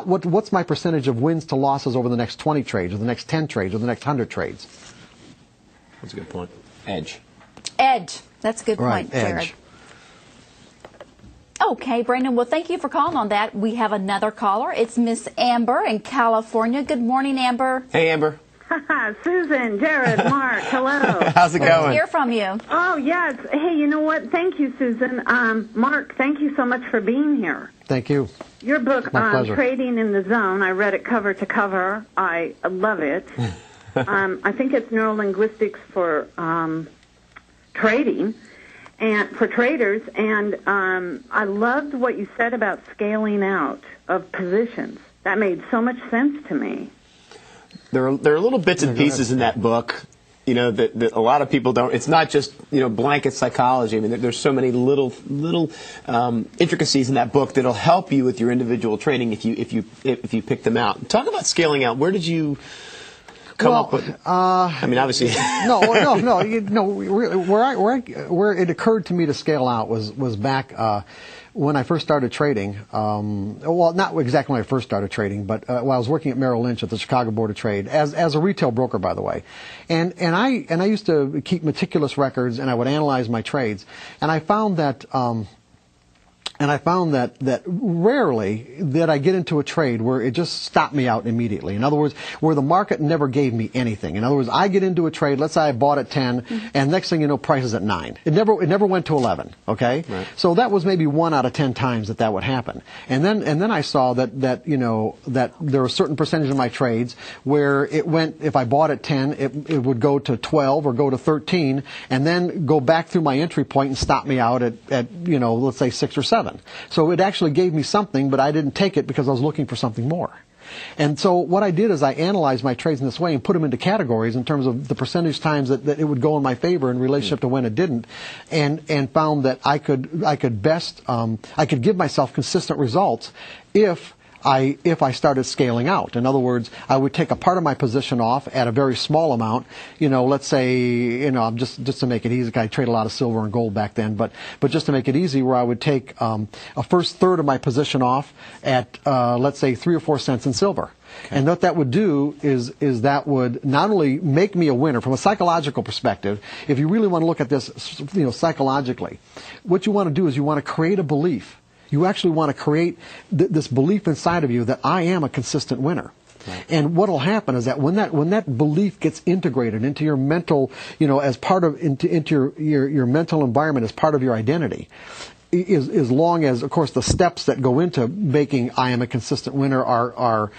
what's my percentage of wins to losses over the next 20 trades or the next 10 trades or the next 100 trades. That's a good point. Edge. That's a good point, Jared. Edge. Okay, Brandon, well, thank you for calling on that. We have another caller. It's Miss Amber in California. Good morning, Amber. Hey, Amber. Susan, Jared, Mark, hello. How's it Good to going? hear from you. Oh, yes. Hey, you know what? Thank you, Susan. Mark, thank you so much for being here. Thank you. Your book, My pleasure. Trading in the Zone, I read it cover to cover. I love it. I think it's neurolinguistics for trading. and for traders, and I loved what you said about scaling out of positions. That made so much sense to me. There are little bits and pieces in that book, you know, that a lot of people don't. It's not just, you know, blanket psychology. I mean, there's so many little intricacies in that book that'll help you with your individual trading if you pick them out. Talk about scaling out. Where did you come up with? I mean, obviously. Where it occurred to me to scale out was back when I first started trading. Well, not exactly when I first started trading, but while I was working at Merrill Lynch at the Chicago Board of Trade as a retail broker, by the way. And I used to keep meticulous records, and I would analyze my trades, and I found that. That rarely did I get into a trade where it just stopped me out immediately. In other words, where the market never gave me anything. In other words, I get into a trade, let's say I bought at 10, and next thing you know, price is at 9. It never went to 11, okay? Right. So that was maybe 1 out of 10 times that would happen. And then I saw that there were a certain percentage of my trades where it went, if I bought at 10, it would go to 12 or go to 13, and then go back through my entry point and stop me out at let's say 6 or 7. So it actually gave me something, but I didn't take it because I was looking for something more. And so what I did is I analyzed my trades in this way and put them into categories in terms of the percentage times that it would go in my favor in relationship to when it didn't, and found that I could give myself consistent results if I started scaling out. In other words, I would take a part of my position off at a very small amount. Let's say, just to make it easy, I trade a lot of silver and gold back then, but just to make it easy, where I would take a first third of my position off at, let's say, 3 or 4 cents in silver. Okay. And what that would do is that would not only make me a winner from a psychological perspective. If you really want to look at this, psychologically, what you want to do is you want to create a belief. You actually want to create this belief inside of you that I am a consistent winner. Right. And what will happen is that when that belief gets integrated into your mental, as part of into your mental environment as part of your identity, as long as, of course, the steps that go into making I am a consistent winner are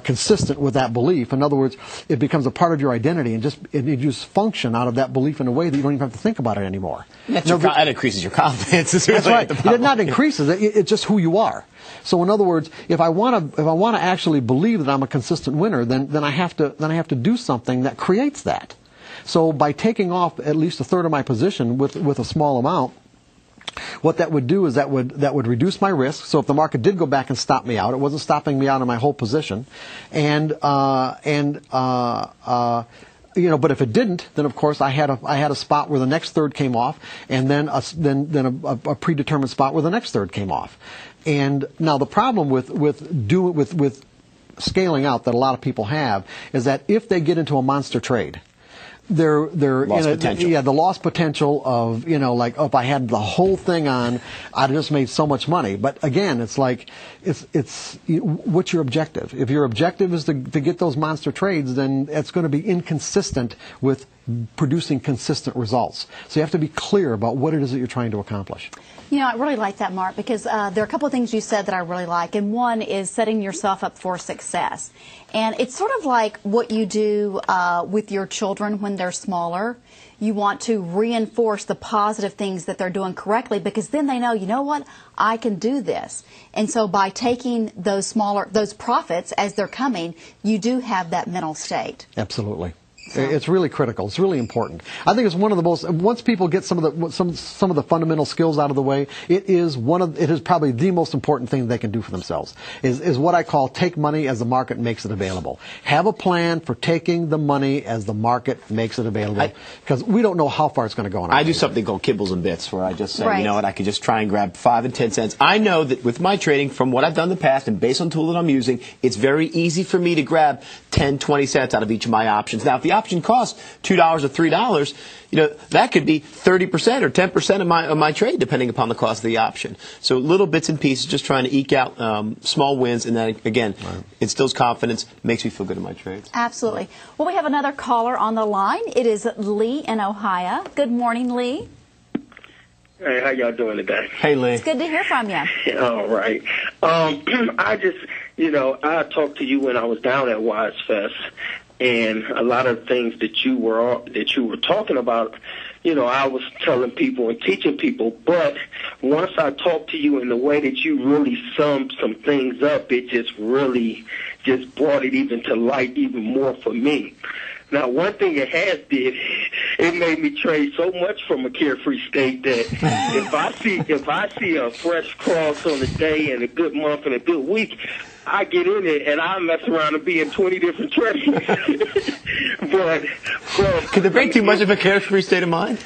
consistent with that belief. In other words, it becomes a part of your identity, and you just function out of that belief in a way that you don't even have to think about it anymore. That increases your confidence. That's right. It not increases it; it's just who you are. So, in other words, if I want to actually believe that I'm a consistent winner, then I have to do something that creates that. So, by taking off at least a third of my position with a small amount, what that would do is that would reduce my risk. So if the market did go back and stop me out, it wasn't stopping me out of my whole position, but if it didn't, then of course I had a spot where the next third came off, and then a predetermined spot where the next third came off. And now the problem with scaling out that a lot of people have is that if they get into a monster trade, the loss potential of, if I had the whole thing on, I'd just made so much money. But again, it's like, what's your objective? If your objective is to get those monster trades, then it's going to be inconsistent with producing consistent results. So you have to be clear about what it is that you're trying to accomplish. I really like that, Mark, because there are a couple of things you said that I really like, and one is setting yourself up for success. And it's sort of like what you do with your children when they're smaller. You want to reinforce the positive things that they're doing correctly, because then they know, you know what, I can do this. And so by taking those profits as they're coming, you do have that mental state. Absolutely. It's really critical. It's really important. I think it's one of the most. Once people get some of the fundamental skills out of the way, it is probably the most important thing they can do for themselves. Is what I call take money as the market makes it available. Have a plan for taking the money as the market makes it available, because we don't know how far it's going to go. I do something called kibbles and bits, where I just say, you know what, I could just try and grab 5 and 10 cents. I know that with my trading, from what I've done in the past and based on the tool that I'm using, it's very easy for me to grab 10, 20 cents out of each of my options. Now, if the option costs $2 or $3, that could be 30% or 10% of my trade, depending upon the cost of the option. So little bits and pieces, just trying to eke out small wins, and then again, instills confidence, makes me feel good in my trades. Absolutely. Well, we have another caller on the line. It is Lee in Ohio. Good morning, Lee. Hey, how y'all doing today? Hey, Lee. It's good to hear from you. All right. I just, I talked to you when I was down at Wise Fest, and a lot of things that you were talking about I was telling people and teaching people. But once I talked to you in the way that you really summed some things up, it just really just brought it even to light even more for me. Now, one thing it has did, it made me trade so much from a carefree state that if I see a fresh cross on a day and a good month and a good week, I get in it and I mess around and be in 20 different trades. but could there be too much of a carefree state of mind?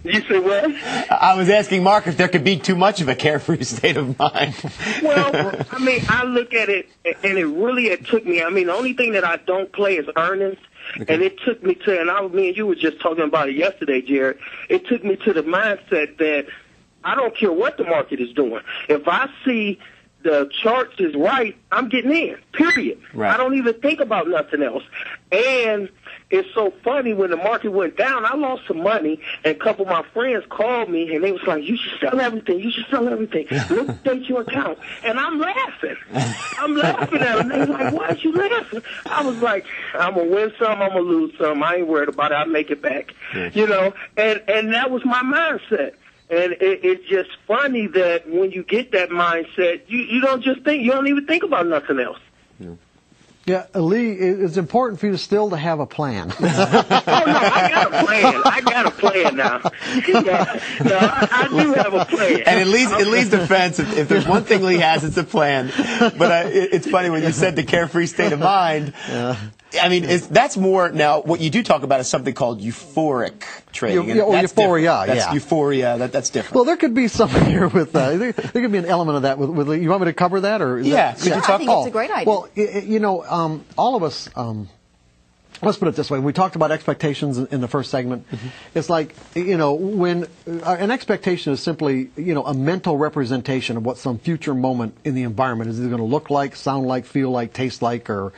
You say what? I was asking Mark if there could be too much of a carefree state of mind. Well, I mean, I look at it and it took me. I mean, the only thing that I don't play is earnings. Okay. And it took me to, me and you were just talking about it yesterday, Jared. It took me to the mindset that I don't care what the market is doing. If I see the charts is right, I'm getting in, period. Right. I don't even think about nothing else. And it's so funny, when the market went down, I lost some money, and a couple of my friends called me, and they was like, you should sell everything. You should sell everything. Liquidate your account. And I'm laughing. I'm laughing at them. They was like, why are you laughing? I was like, I'm going to win some, I'm going to lose some. I ain't worried about it. I'll make it back. And that was my mindset. And it's just funny that when you get that mindset, you don't just think, you don't even think about nothing else. Yeah, Lee, it's important for you still to have a plan. Oh, no, I got a plan now. No, I do have a plan. And in Lee's defense, if there's one thing Lee has, it's a plan. But it's funny when you said the carefree state of mind. I mean, that's more, now, what you do talk about is something called euphoric trading. Euphoria, That's euphoria, that's different. Well, there could be something here with, there could be an element of that with you want me to cover that? Or I think it's a great idea. Well, all of us, let's put it this way. We talked about expectations in the first segment. Mm-hmm. It's like, when an expectation is simply, a mental representation of what some future moment in the environment is either going to look like, sound like, feel like, taste like, or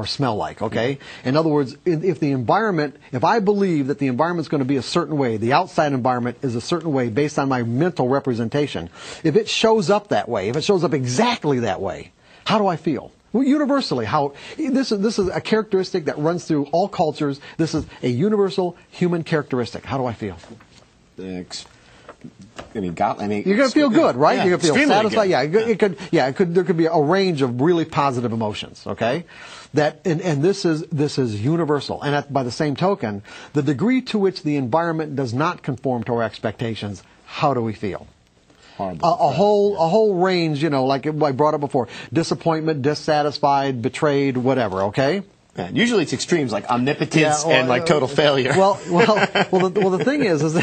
smell like, okay? Mm-hmm. In other words, if I believe that the environment is going to be a certain way, the outside environment is a certain way based on my mental representation, if it shows up that way, if it shows up exactly that way, how do I feel? Well, universally, this is a characteristic that runs through all cultures. This is a universal human characteristic. How do I feel? You're going to feel good, right? Yeah, you're going to feel satisfied. Good. There could be a range of really positive emotions. Okay, and this is universal. And by the same token, the degree to which the environment does not conform to our expectations, how do we feel? A whole range, like I brought up before: disappointment, dissatisfied, betrayed, whatever. Okay. And usually it's extremes like omnipotence and like total failure. Well, the thing is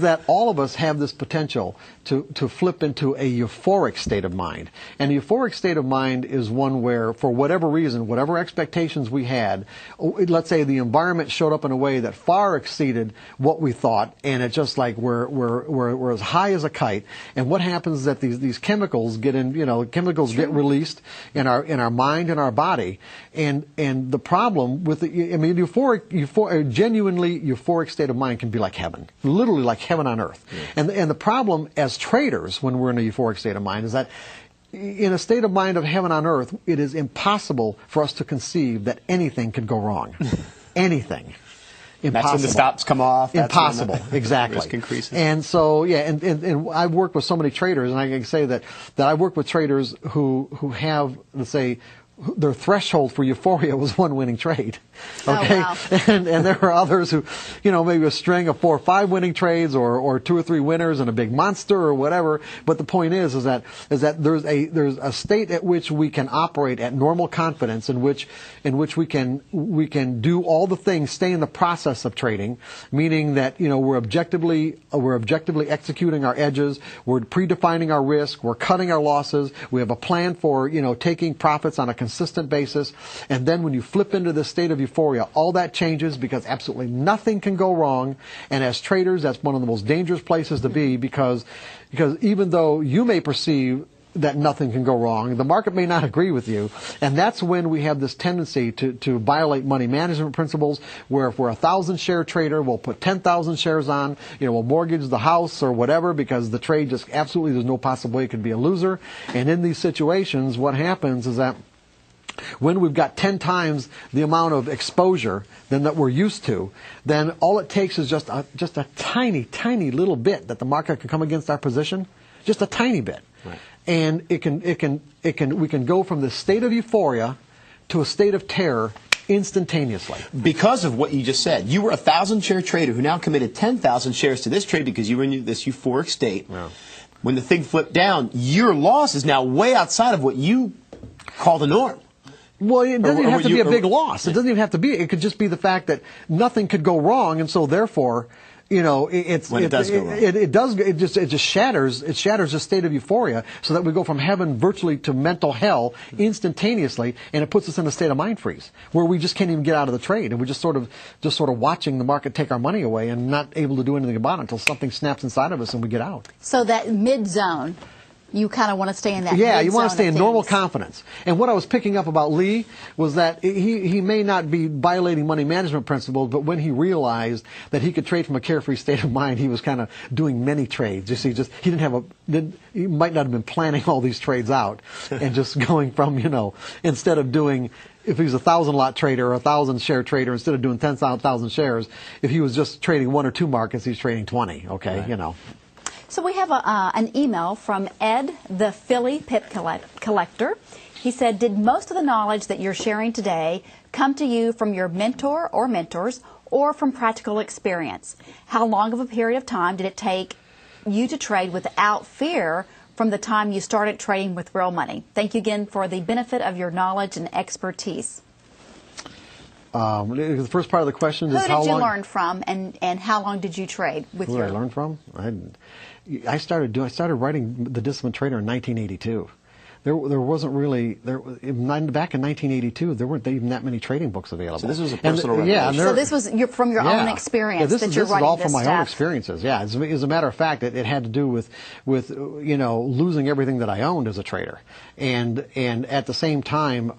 that all of us have this potential to flip into a euphoric state of mind. And a euphoric state of mind is one where, for whatever reason, whatever expectations we had, let's say the environment showed up in a way that far exceeded what we thought, and it's just like we're as high as a kite. And what happens is that these chemicals get get released in our mind and our body. And the problem with a genuinely euphoric state of mind can be like heaven, literally like heaven on earth. Yeah. And the problem as traders, when we're in a euphoric state of mind, is that in a state of mind of heaven on earth, it is impossible for us to conceive that anything could go wrong. Anything. Impossible. That's when the stops come off. Impossible. Exactly. Risk increases. And so, and I've worked with so many traders, and I can say that I've worked with traders who have, let's say, their threshold for euphoria was one winning trade. Okay. Oh, wow. And there are others who, maybe a string of 4 or 5 winning trades or 2 or 3 winners and a big monster or whatever. But the point is that there's a state at which we can operate at normal confidence, in which we can do all the things, stay in the process of trading, meaning that, we're objectively executing our edges, we're predefining our risk, we're cutting our losses, we have a plan for, taking profits on a consistent basis. And then when you flip into this state of euphoria, all that changes because absolutely nothing can go wrong. And as traders, that's one of the most dangerous places to be, because even though you may perceive that nothing can go wrong, the market may not agree with you. And that's when we have this tendency to violate money management principles, where if we're a 1,000-share trader, we'll put 10,000 shares on, we'll mortgage the house or whatever, because the trade just absolutely, there's no possible way it could be a loser. And in these situations, what happens is that when we've got 10 times the amount of exposure than that we're used to, then all it takes is just a tiny, tiny little bit that the market can come against our position, just a tiny bit. Right. And we can go from the state of euphoria to a state of terror instantaneously. Because of what you just said. You were a 1,000-share trader who now committed 10,000 shares to this trade because you were in this euphoric state. Yeah. When the thing flipped down, your loss is now way outside of what you call the norm. Well, it doesn't even have to be a big loss. It doesn't even have to be. It could just be the fact that nothing could go wrong, and so therefore, you know, it just shatters the state of euphoria, so that we go from heaven virtually to mental hell instantaneously, and it puts us in a state of mind freeze where we just can't even get out of the trade, and we're just sort of watching the market take our money away and not able to do anything about it until something snaps inside of us and we get out. So that mid zone, you kind of want to stay in that. Yeah, you want to stay in normal things. confidence. And what I was picking up about Lee was that he may not be violating money management principles, but when he realized that he could trade from a carefree state of mind, he was kind of doing many trades. You see, he might not have been planning all these trades out and just going from, you know, instead of doing, if he was a 1,000-lot trader or a 1,000-share trader, instead of doing 10,000 shares, if he was just trading 1 or 2 markets, he's trading 20. Okay, right. You know. So we have an email from Ed, the Philly Pip Collector. He said, did most of the knowledge that you're sharing today come to you from your mentor or mentors or from practical experience? How long of a period of time did it take you to trade without fear from the time you started trading with real money? Thank you again for the benefit of your knowledge and expertise. The first part of the question is how long... Who did you learn from, and how long did you trade with Who did I learn from? I started writing The Disciplined Trader in 1982. There wasn't really back in 1982 there weren't even that many trading books available. So this was a personal revelation. Yeah, so this was from your own experience that you're writing this stuff. This is all from my own experiences. Yeah, as a matter of fact, it had to do with you know, losing everything that I owned as a trader, and at the same time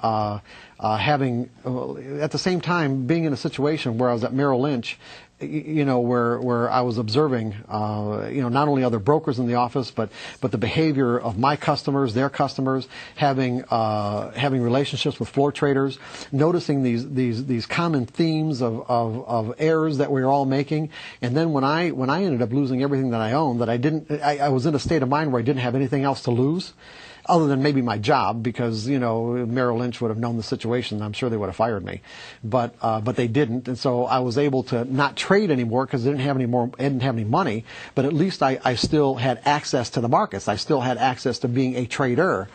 being in a situation where I was at Merrill Lynch, you know, where I was observing, you know, not only other brokers in the office, but the behavior of my customers, their customers, having relationships with floor traders, noticing these common themes of errors that we were all making, and then when I ended up losing everything that I owned, that I was in a state of mind where I didn't have anything else to lose, other than maybe my job, because, you know, Merrill Lynch would have known the situation. I'm sure they would have fired me, but they didn't, and so I was able to not trade anymore because I didn't have any money. But at least I still had access to the markets. I still had access to being a trader,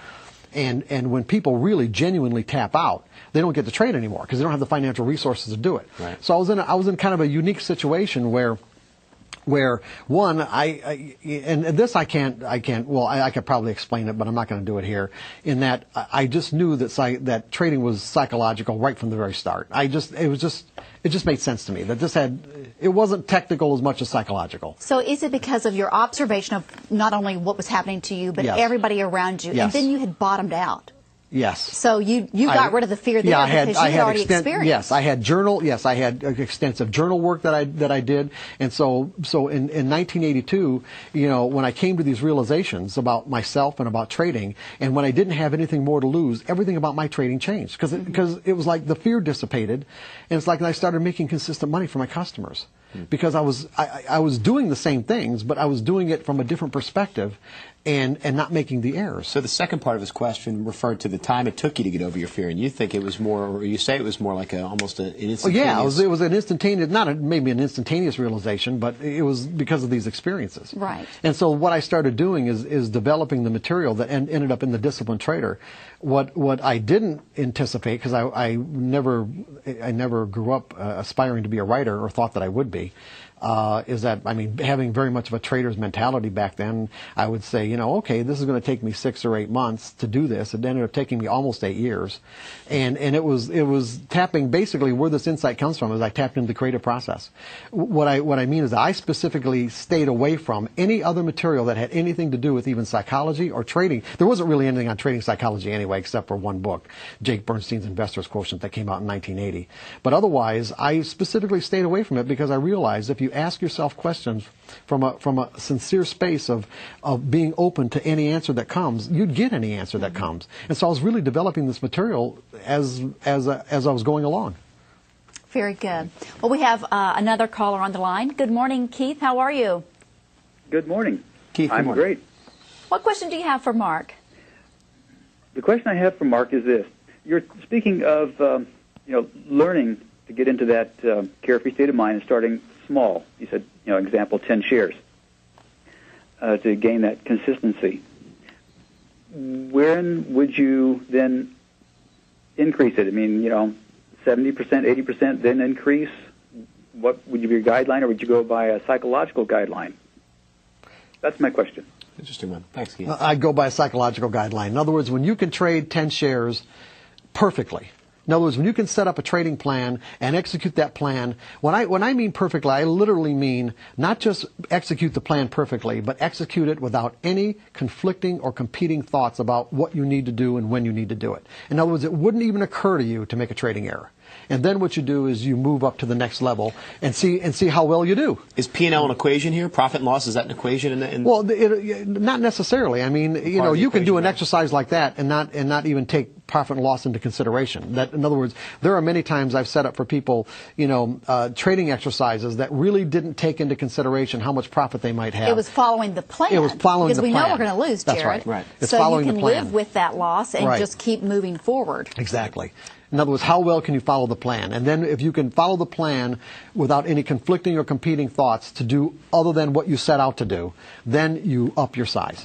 and when people really genuinely tap out, they don't get to trade anymore because they don't have the financial resources to do it. Right. So I was in kind of a unique situation where one, and this I could probably explain it, but I'm not going to do it here, in that I just knew that trading was psychological right from the very start. It just made sense to me that it wasn't technical as much as psychological. So is it because of your observation of not only what was happening to you, but Yes. everybody around you, Yes. and then you had bottomed out? Yes. So you got rid of the fear there because you had already experienced. Yes, I had extensive journal work that I did, and so in 1982, you know, when I came to these realizations about myself and about trading, and when I didn't have anything more to lose, everything about my trading changed because it was like the fear dissipated, and it's like I started making consistent money for my customers. Because I was doing the same things, but I was doing it from a different perspective, and not making the errors. So the second part of his question referred to the time it took you to get over your fear, and you think it was more, or you say it was more like almost an instantaneous. Well, yeah, it was an instantaneous, maybe an instantaneous realization, but it was because of these experiences. Right. And so what I started doing is developing the material that ended up in the Disciplined Trader. What I didn't anticipate, because I never grew up aspiring to be a writer or thought that I would be, is that, I mean, having very much of a trader's mentality back then, I would say, you know, okay, this is going to take me 6 or 8 months to do this. It ended up taking me almost 8 years. And it was tapping, basically where this insight comes from is I tapped into the creative process. What I mean is I specifically stayed away from any other material that had anything to do with even psychology or trading. There wasn't really anything on trading psychology anyway, except for one book, Jake Bernstein's Investor's Quotient, that came out in 1980. But otherwise, I specifically stayed away from it because I realized if you ask yourself questions from a sincere space of being open to any answer that comes, you'd get any answer that comes. And so I was really developing this material as I was going along. Very good. Well, we have another caller on the line. Good morning, Keith. How are you? Good morning. Keith, I'm great. What question do you have for Mark? The question I have for Mark is this. You're speaking of, learning to get into that carefree state of mind and starting small. You said, example, 10 shares to gain that consistency. When would you then increase it? I mean, 70%, 80%, then increase? What would be your guideline, or would you go by a psychological guideline? That's my question. Interesting one. Thanks, Keith. I'd go by a psychological guideline. In other words, when you can trade 10 shares perfectly, in other words, when you can set up a trading plan and execute that plan, when I mean perfectly, I literally mean not just execute the plan perfectly, but execute it without any conflicting or competing thoughts about what you need to do and when you need to do it. In other words, it wouldn't even occur to you to make a trading error. And then what you do is you move up to the next level and see how well you do. Is P&L an equation here? Profit and loss, is that an equation? Well, not necessarily. I mean, you can do an exercise like that and not even take profit and loss into consideration. That, in other words, there are many times I've set up for people, trading exercises that really didn't take into consideration how much profit they might have. It was following the plan. It was following the plan. Because we know we're going to lose, Jared. That's right. It's so following you the can plan. live with that loss and Right. just keep moving forward. Exactly. In other words, how well can you follow the plan? And then if you can follow the plan without any conflicting or competing thoughts to do other than what you set out to do, then you up your size.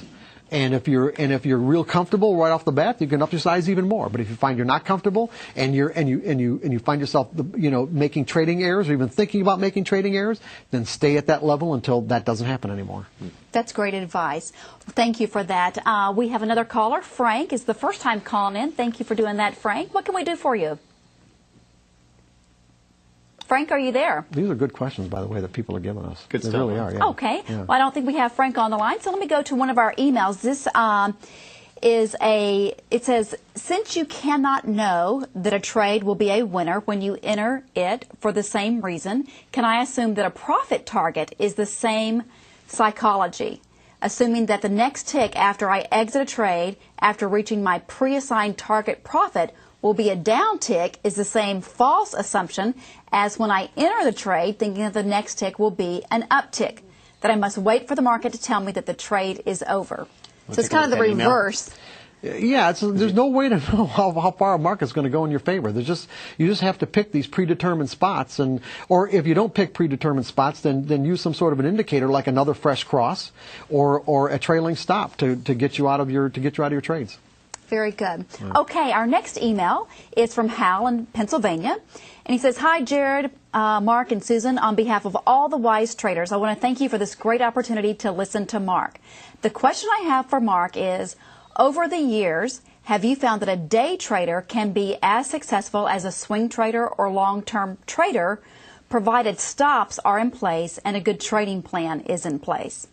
And if you're real comfortable right off the bat, you can up your size even more. But if you find you're not comfortable and you find yourself making trading errors or even thinking about making trading errors, then stay at that level until that doesn't happen anymore. That's great advice. Thank you for that. We have another caller. Frank is the first time calling in. Thank you for doing that, Frank. What can we do for you? Frank, are you there? These are good questions, by the way, that people are giving us. Good they stuff. really are. Yeah. Okay. Yeah. Well, I don't think we have Frank on the line, so let me go to one of our emails. This it says, since you cannot know that a trade will be a winner when you enter it for the same reason, can I assume that a profit target is the same psychology? Assuming that the next tick after I exit a trade, after reaching my pre-assigned target profit, will be a down tick is the same false assumption as when I enter the trade thinking that the next tick will be an uptick, that I must wait for the market to tell me that the trade is over. So it's kind of the reverse. Yeah, there's no way to know how far a market's going to go in your favor. You just have to pick these predetermined spots, or if you don't pick predetermined spots, then use some sort of an indicator like another fresh cross or a trailing stop to get you out of your trades. Very good. Okay, our next email is from Hal in Pennsylvania. And he says, hi, Jared, Mark, and Susan. On behalf of all the wise traders, I want to thank you for this great opportunity to listen to Mark. The question I have for Mark is, over the years, have you found that a day trader can be as successful as a swing trader or long-term trader, provided stops are in place and a good trading plan is in place?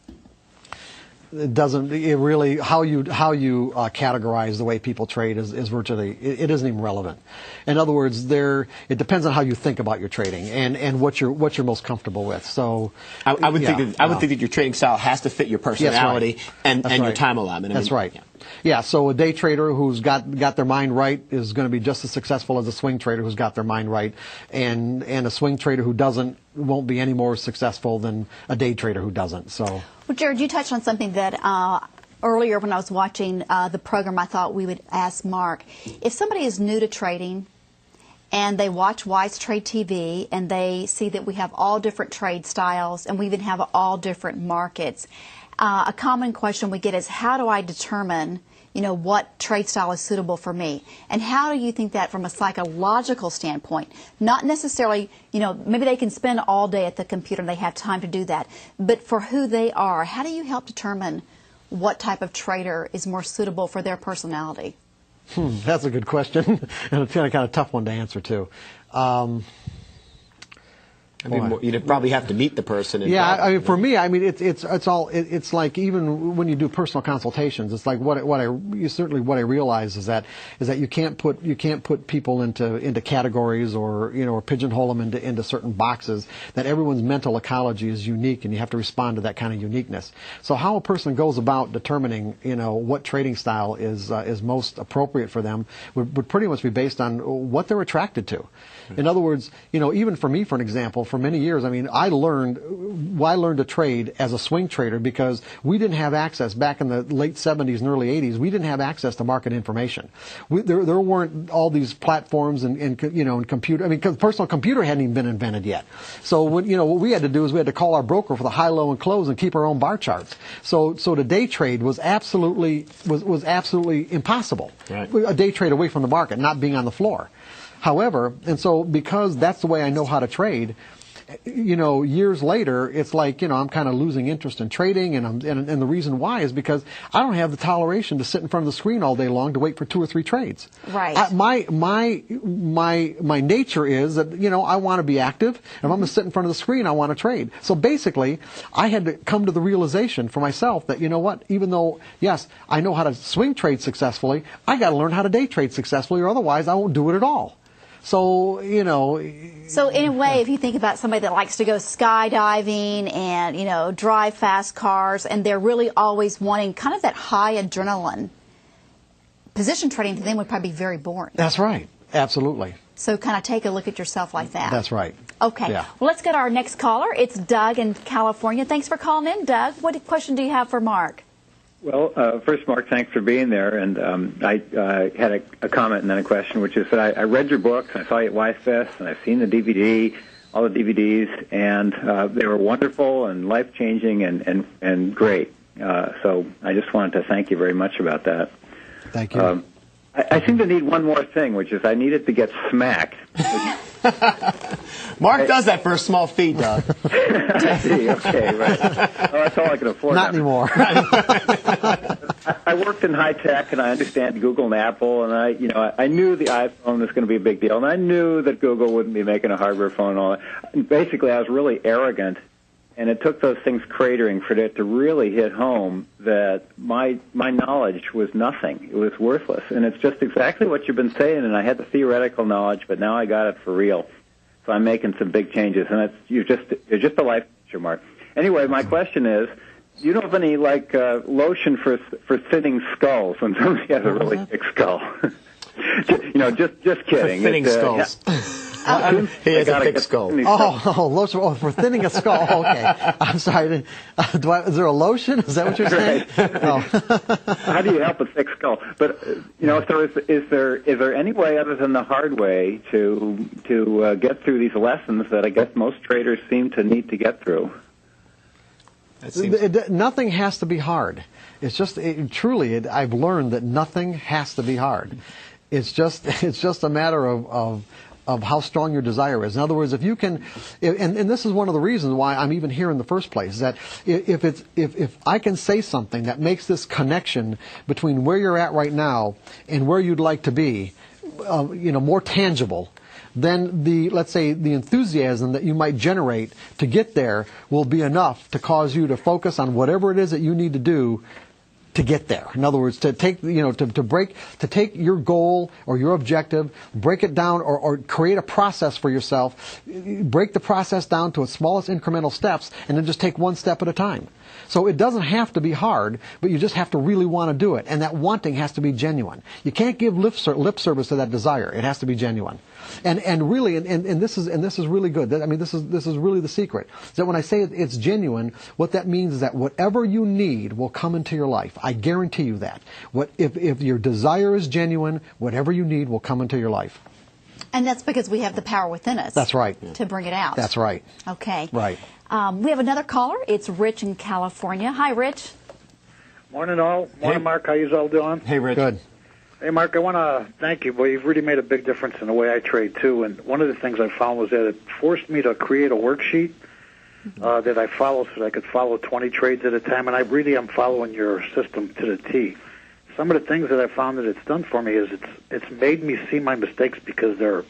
It doesn't. It really how you categorize the way people trade is virtually it isn't even relevant. In other words, it depends on how you think about your trading and what you're most comfortable with. So I would think that your trading style has to fit your personality and your time allotment. That's right. Yeah. So a day trader who's got their mind right is going to be just as successful as a swing trader who's got their mind right, and a swing trader who doesn't won't be any more successful than a day trader who doesn't. So. Well, Jared, you touched on something that earlier when I was watching the program, I thought we would ask Mark. If somebody is new to trading and they watch Wise Trade TV and they see that we have all different trade styles and we even have all different markets, a common question we get is, how do I determine what trade style is suitable for me? And how do you think that from a psychological standpoint? Not necessarily, maybe they can spend all day at the computer and they have time to do that. But for who they are, how do you help determine what type of trader is more suitable for their personality? That's a good question. And it's kind of tough one to answer, too. I mean, you'd probably have to meet the person. Yeah, I mean, for me, I mean, it's like even when you do personal consultations, it's like what I realize is that you can't put people into categories or pigeonhole them into certain boxes. That everyone's mental ecology is unique, and you have to respond to that kind of uniqueness. So how a person goes about determining what trading style is most appropriate for them would pretty much be based on what they're attracted to. In other words, even for me, for an example, for many years, I mean, I learned to trade as a swing trader because we didn't have access back in the late 70s and early 80s. We didn't have access to market information. There weren't all these platforms and computer. I mean, because personal computer hadn't even been invented yet. So what we had to do is we had to call our broker for the high, low, and close and keep our own bar charts. So to day trade was absolutely impossible. Right. A day trade away from the market, not being on the floor. However, and so because that's the way I know how to trade, years later, it's like, I'm kind of losing interest in trading, and the reason why is because I don't have the toleration to sit in front of the screen all day long to wait for 2 or 3 trades. Right. My nature is that, I want to be active, and if I'm going to sit in front of the screen, I want to trade. So basically, I had to come to the realization for myself that, even though, yes, I know how to swing trade successfully, I got to learn how to day trade successfully, or otherwise I won't do it at all. So, So in a way, if you think about somebody that likes to go skydiving and, drive fast cars, and they're really always wanting kind of that high adrenaline, position trading to them would probably be very boring. That's right. Absolutely. So kind of take a look at yourself like that. That's right. Okay. Yeah. Well, let's get our next caller. It's Doug in California. Thanks for calling in, Doug. What question do you have for Mark? Well, first, Mark, thanks for being there. And I had a comment and then a question, which is that I read your books, and I saw you at WiseFest, and I've seen the DVD, all the DVDs, and they were wonderful and life-changing and great. So I just wanted to thank you very much about that. Thank you. I seem to need one more thing, which is I needed to get smacked. Mark does that for a small fee, Doug. I see. Okay, right. Well, that's all I can afford. Not anymore. I worked in high tech, and I understand Google and Apple, and I knew the iPhone was going to be a big deal, and I knew that Google wouldn't be making a hardware phone and all that. And basically, I was really arrogant, and it took those things cratering for it to really hit home that my knowledge was nothing. It was worthless, and it's just exactly what you've been saying. And I had the theoretical knowledge, but now I got it for real. So I'm making some big changes, and you're just a life changer, Mark. Anyway, my question is, do you know of any lotion for thinning skulls when somebody has a really thick skull? Just kidding. For thinning skulls. He has a thick skull. Lotion for thinning a skull. Okay, I'm sorry. Is there a lotion? Is that what you're saying? Right. Oh. How do you help a thick skull? But is there any way other than the hard way to get through these lessons that I guess most traders seem to need to get through? Nothing has to be hard. It's just truly. I've learned that nothing has to be hard. It's just a matter of how strong your desire is. In other words, if you can, and this is one of the reasons why I'm even here in the first place, that if I can say something that makes this connection between where you're at right now and where you'd like to be, more tangible, then let's say the enthusiasm that you might generate to get there will be enough to cause you to focus on whatever it is that you need to do to get there. In other words, to take take your goal or your objective, break it down, or create a process for yourself, break the process down to its smallest incremental steps, and then just take one step at a time. So it doesn't have to be hard, but you just have to really want to do it, and that wanting has to be genuine. You can't give lip service to that desire. It has to be genuine. And really, and this is really good. I mean, this is really the secret. That when I say it's genuine, what that means is that whatever you need will come into your life. I guarantee you that. If your desire is genuine, whatever you need will come into your life. And that's because we have the power within us. That's right. To bring it out. That's right. Okay. Right. We have another caller. It's Rich in California. Hi, Rich. Morning, all. Morning, Mark. How you all doing? Hey, Rich. Good. Hey, Mark, I want to thank you. Boy, you've really made a big difference in the way I trade, too. And one of the things I found was that it forced me to create a worksheet that I follow so that I could follow 20 trades at a time. And I really am following your system to the T. Some of the things that I found that it's done for me is it's made me see my mistakes because they're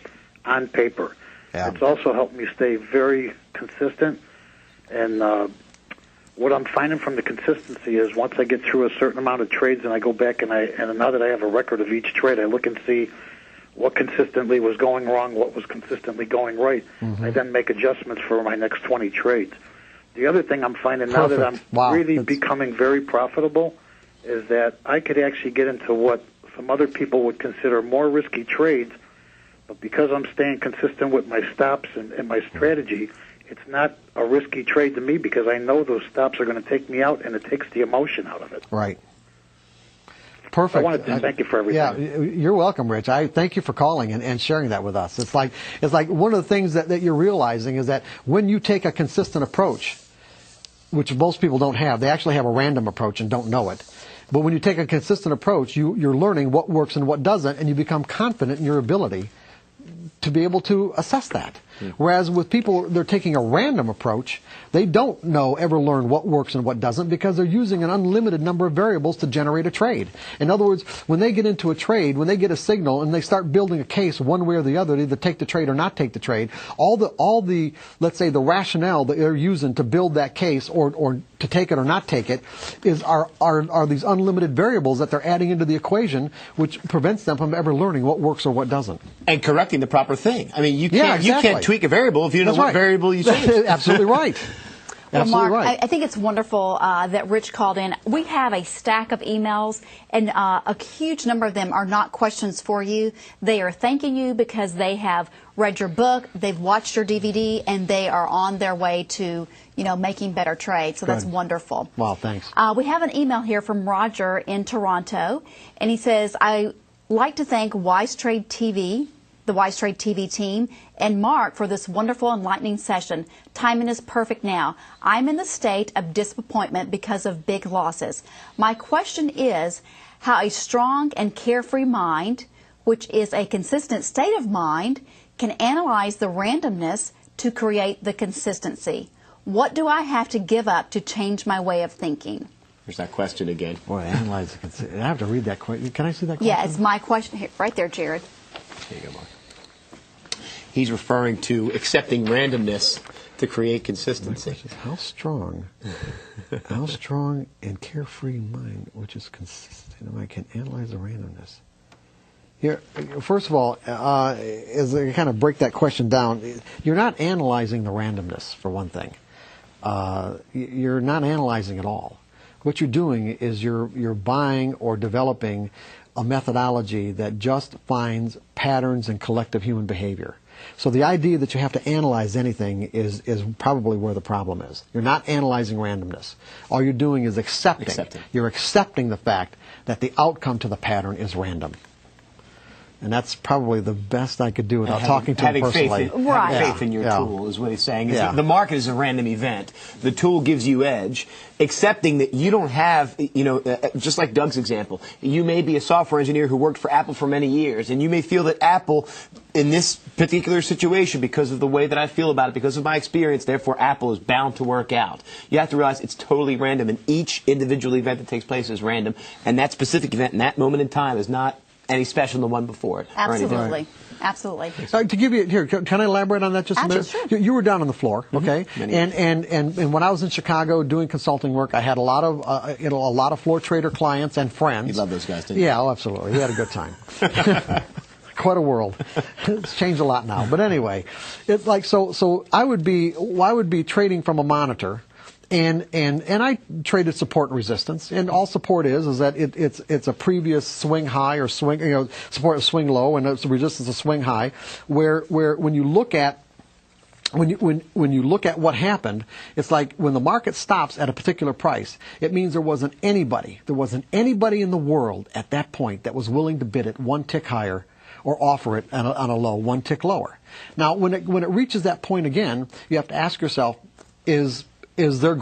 on paper. Yeah. It's also helped me stay very consistent. And what I'm finding from the consistency is once I get through a certain amount of trades and I go back and now that I have a record of each trade, I look and see what consistently was going wrong, what was consistently going right. I then make adjustments for my next 20 trades. The other thing I'm finding now that I'm really becoming very profitable is that I could actually get into what some other people would consider more risky trades, but because I'm staying consistent with my stops and my strategy, it's not a risky trade to me because I know those stops are going to take me out, and it takes the emotion out of it. Right. Perfect. I wanted to thank you for everything. Yeah, you're welcome, Rich. I thank you for calling and sharing that with us. It's like one of the things that you're realizing is that when you take a consistent approach, which most people don't have, they actually have a random approach and don't know it. But when you take a consistent approach, you're learning what works and what doesn't, and you become confident in your ability to be able to assess that. Whereas with people, they're taking a random approach. They don't ever learn what works and what doesn't because they're using an unlimited number of variables to generate a trade. In other words, when they get into a trade, when they get a signal and they start building a case one way or the other to either take the trade or not take the trade, all the let's say the rationale that they're using to build that case or to take it or not take it are these unlimited variables that they're adding into the equation, which prevents them from ever learning what works or what doesn't. And correcting the proper thing. I mean, you can't tweak a variable if you don't know what variable you changed. Absolutely right. Well, Mark, right. I think it's wonderful that Rich called in. We have a stack of emails, and a huge number of them are not questions for you. They are thanking you because they have read your book, they've watched your DVD, and they are on their way to, making better trades. So that's wonderful. Wow, thanks. We have an email here from Roger in Toronto, and he says, "I like to thank Wise Trade TV, the Wise Trade TV team, and Mark for this wonderful enlightening session. Timing is perfect now. I'm in the state of disappointment because of big losses. My question is how a strong and carefree mind, which is a consistent state of mind, can analyze the randomness to create the consistency. What do I have to give up to change my way of thinking?" There's that question again. Boy, analyze the I have to read that question. Can I see that question? Yeah, it's my question here, right there, Jared. There you go, Mark. He's referring to accepting randomness to create consistency. How strong and carefree mind, which is consistent, I can analyze the randomness. Here, first of all, as I kind of break that question down, you're not analyzing the randomness, for one thing. You're not analyzing at all. What you're doing is you're buying or developing a methodology that just finds patterns in collective human behavior. So the idea that you have to analyze anything is probably where the problem is. You're not analyzing randomness. All you're doing is accepting. You're accepting the fact that the outcome to the pattern is random. And that's probably the best I could do without talking to him personally. Having faith in your tool is what he's saying. The market is a random event. The tool gives you edge. Accepting that you don't have, just like Doug's example, you may be a software engineer who worked for Apple for many years, and you may feel that Apple, in this particular situation, because of the way that I feel about it, because of my experience, therefore Apple is bound to work out. You have to realize it's totally random, and each individual event that takes place is random, and that specific event in that moment in time is not any special than the one before it. Absolutely. Absolutely. To give you here, can I elaborate on that just a minute? Sure. You were down on the floor, okay? And when I was in Chicago doing consulting work, I had a lot of floor trader clients and friends. You love those guys, didn't you? Yeah, absolutely. We had a good time. Quite a world. It's changed a lot now. But anyway, it's like so I would be trading from a monitor. And I traded support and resistance, and all support is that it's a previous swing high or swing, support a swing low, and it's resistance a swing high, where when you look at when you look at what happened, it's like when the market stops at a particular price, it means there wasn't anybody in the world at that point that was willing to bid it one tick higher or offer it on a low one tick lower. Now, when it reaches that point again, you have to ask yourself, is there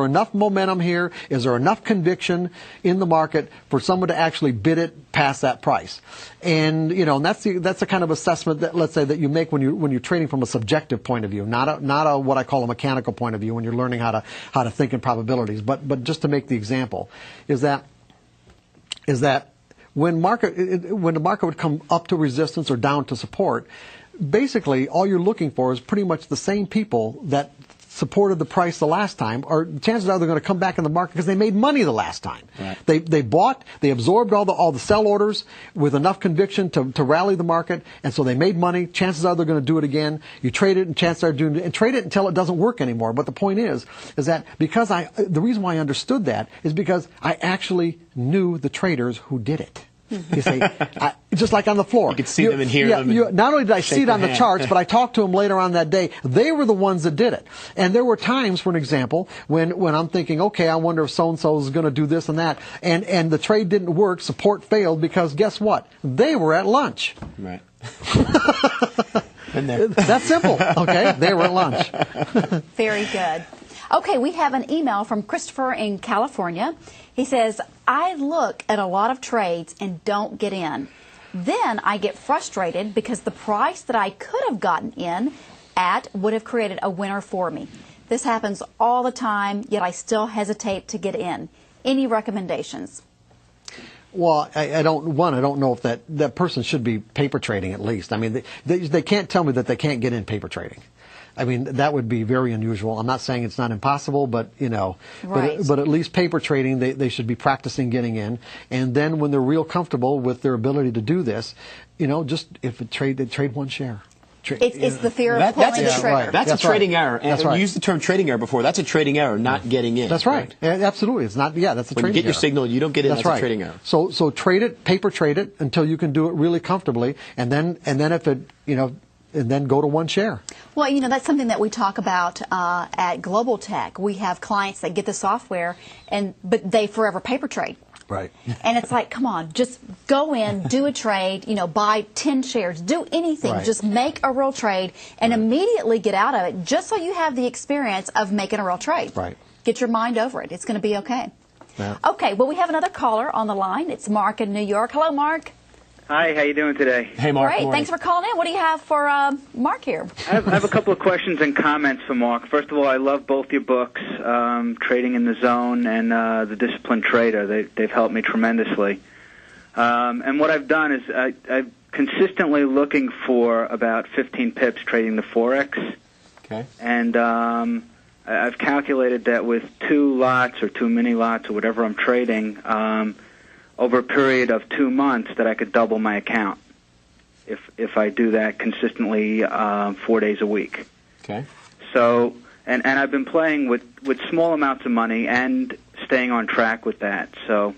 enough momentum here? Is there enough conviction in the market for someone to actually bid it past that price? And and that's the kind of assessment that, let's say, that you make when you're trading from a subjective point of view, not a what I call a mechanical point of view when you're learning how to think in probabilities. But just to make the example, is that when the market would come up to resistance or down to support, basically all you're looking for is pretty much the same people that supported the price the last time, or chances are they're going to come back in the market because they made money the last time. Right. They bought, they absorbed all the sell orders with enough conviction to rally the market, and so they made money. Chances are they're going to do it again. You trade it, and chances are doing it, and trade it until it doesn't work anymore. But the point is that because the reason why I understood that is because I actually knew the traders who did it. You say, just like on the floor. You could see them and hear them. Not only did I see it on the charts, but I talked to them later on that day. They were the ones that did it. And there were times, for an example, when I'm thinking, okay, I wonder if so-and-so is going to do this and that. And the trade didn't work, support failed, because guess what? They were at lunch. Right. That's simple, okay? They were at lunch. Very good. Okay, we have an email from Christopher in California. He says, I look at a lot of trades and don't get in. Then I get frustrated because the price that I could have gotten in at would have created a winner for me. This happens all the time, yet I still hesitate to get in. Any recommendations? Well, I don't know if that person should be paper trading at least. I mean, they can't tell me that they can't get in paper trading. I mean, that would be very unusual. I'm not saying it's not impossible, but, Right. but at least paper trading, they should be practicing getting in. And then when they're real comfortable with their ability to do this, just if they trade one share. It's the fear of pulling the trigger. Right. That's a trading error. That's right. You used the term trading error before. That's a trading error, not getting in. That's right. Absolutely. It's not. Yeah, that's a when trading error. you get your signal, you don't get in. That's right. a trading error. So trade it, paper trade it until you can do it really comfortably, and then if it and then go to one share. Well, that's something that we talk about at Global Tech. We have clients that get the software, but they forever paper trade. Right. And it's like, come on, just go in, do a trade, buy 10 shares, do anything. Right. Just make a real trade and immediately get out of it just so you have the experience of making a real trade. Right. Get your mind over it. It's going to be okay. Yeah. Okay, well, we have another caller on the line. It's Mark in New York. Hello, Mark. Hi, how you doing today? Hey, Mark. Great. Thanks for calling in. What do you have for Mark here? I have a couple of questions and comments for Mark. First of all, I love both your books, Trading in the Zone and The Disciplined Trader. They've helped me tremendously. And what I've done is I'm consistently looking for about 15 pips trading the Forex. Okay. And I've calculated that with 2 lots or 2 mini lots or whatever I'm trading, over a period of 2 months that I could double my account if I do that consistently 4 days a week. Okay. So, and I've been playing with small amounts of money and staying on track with that. So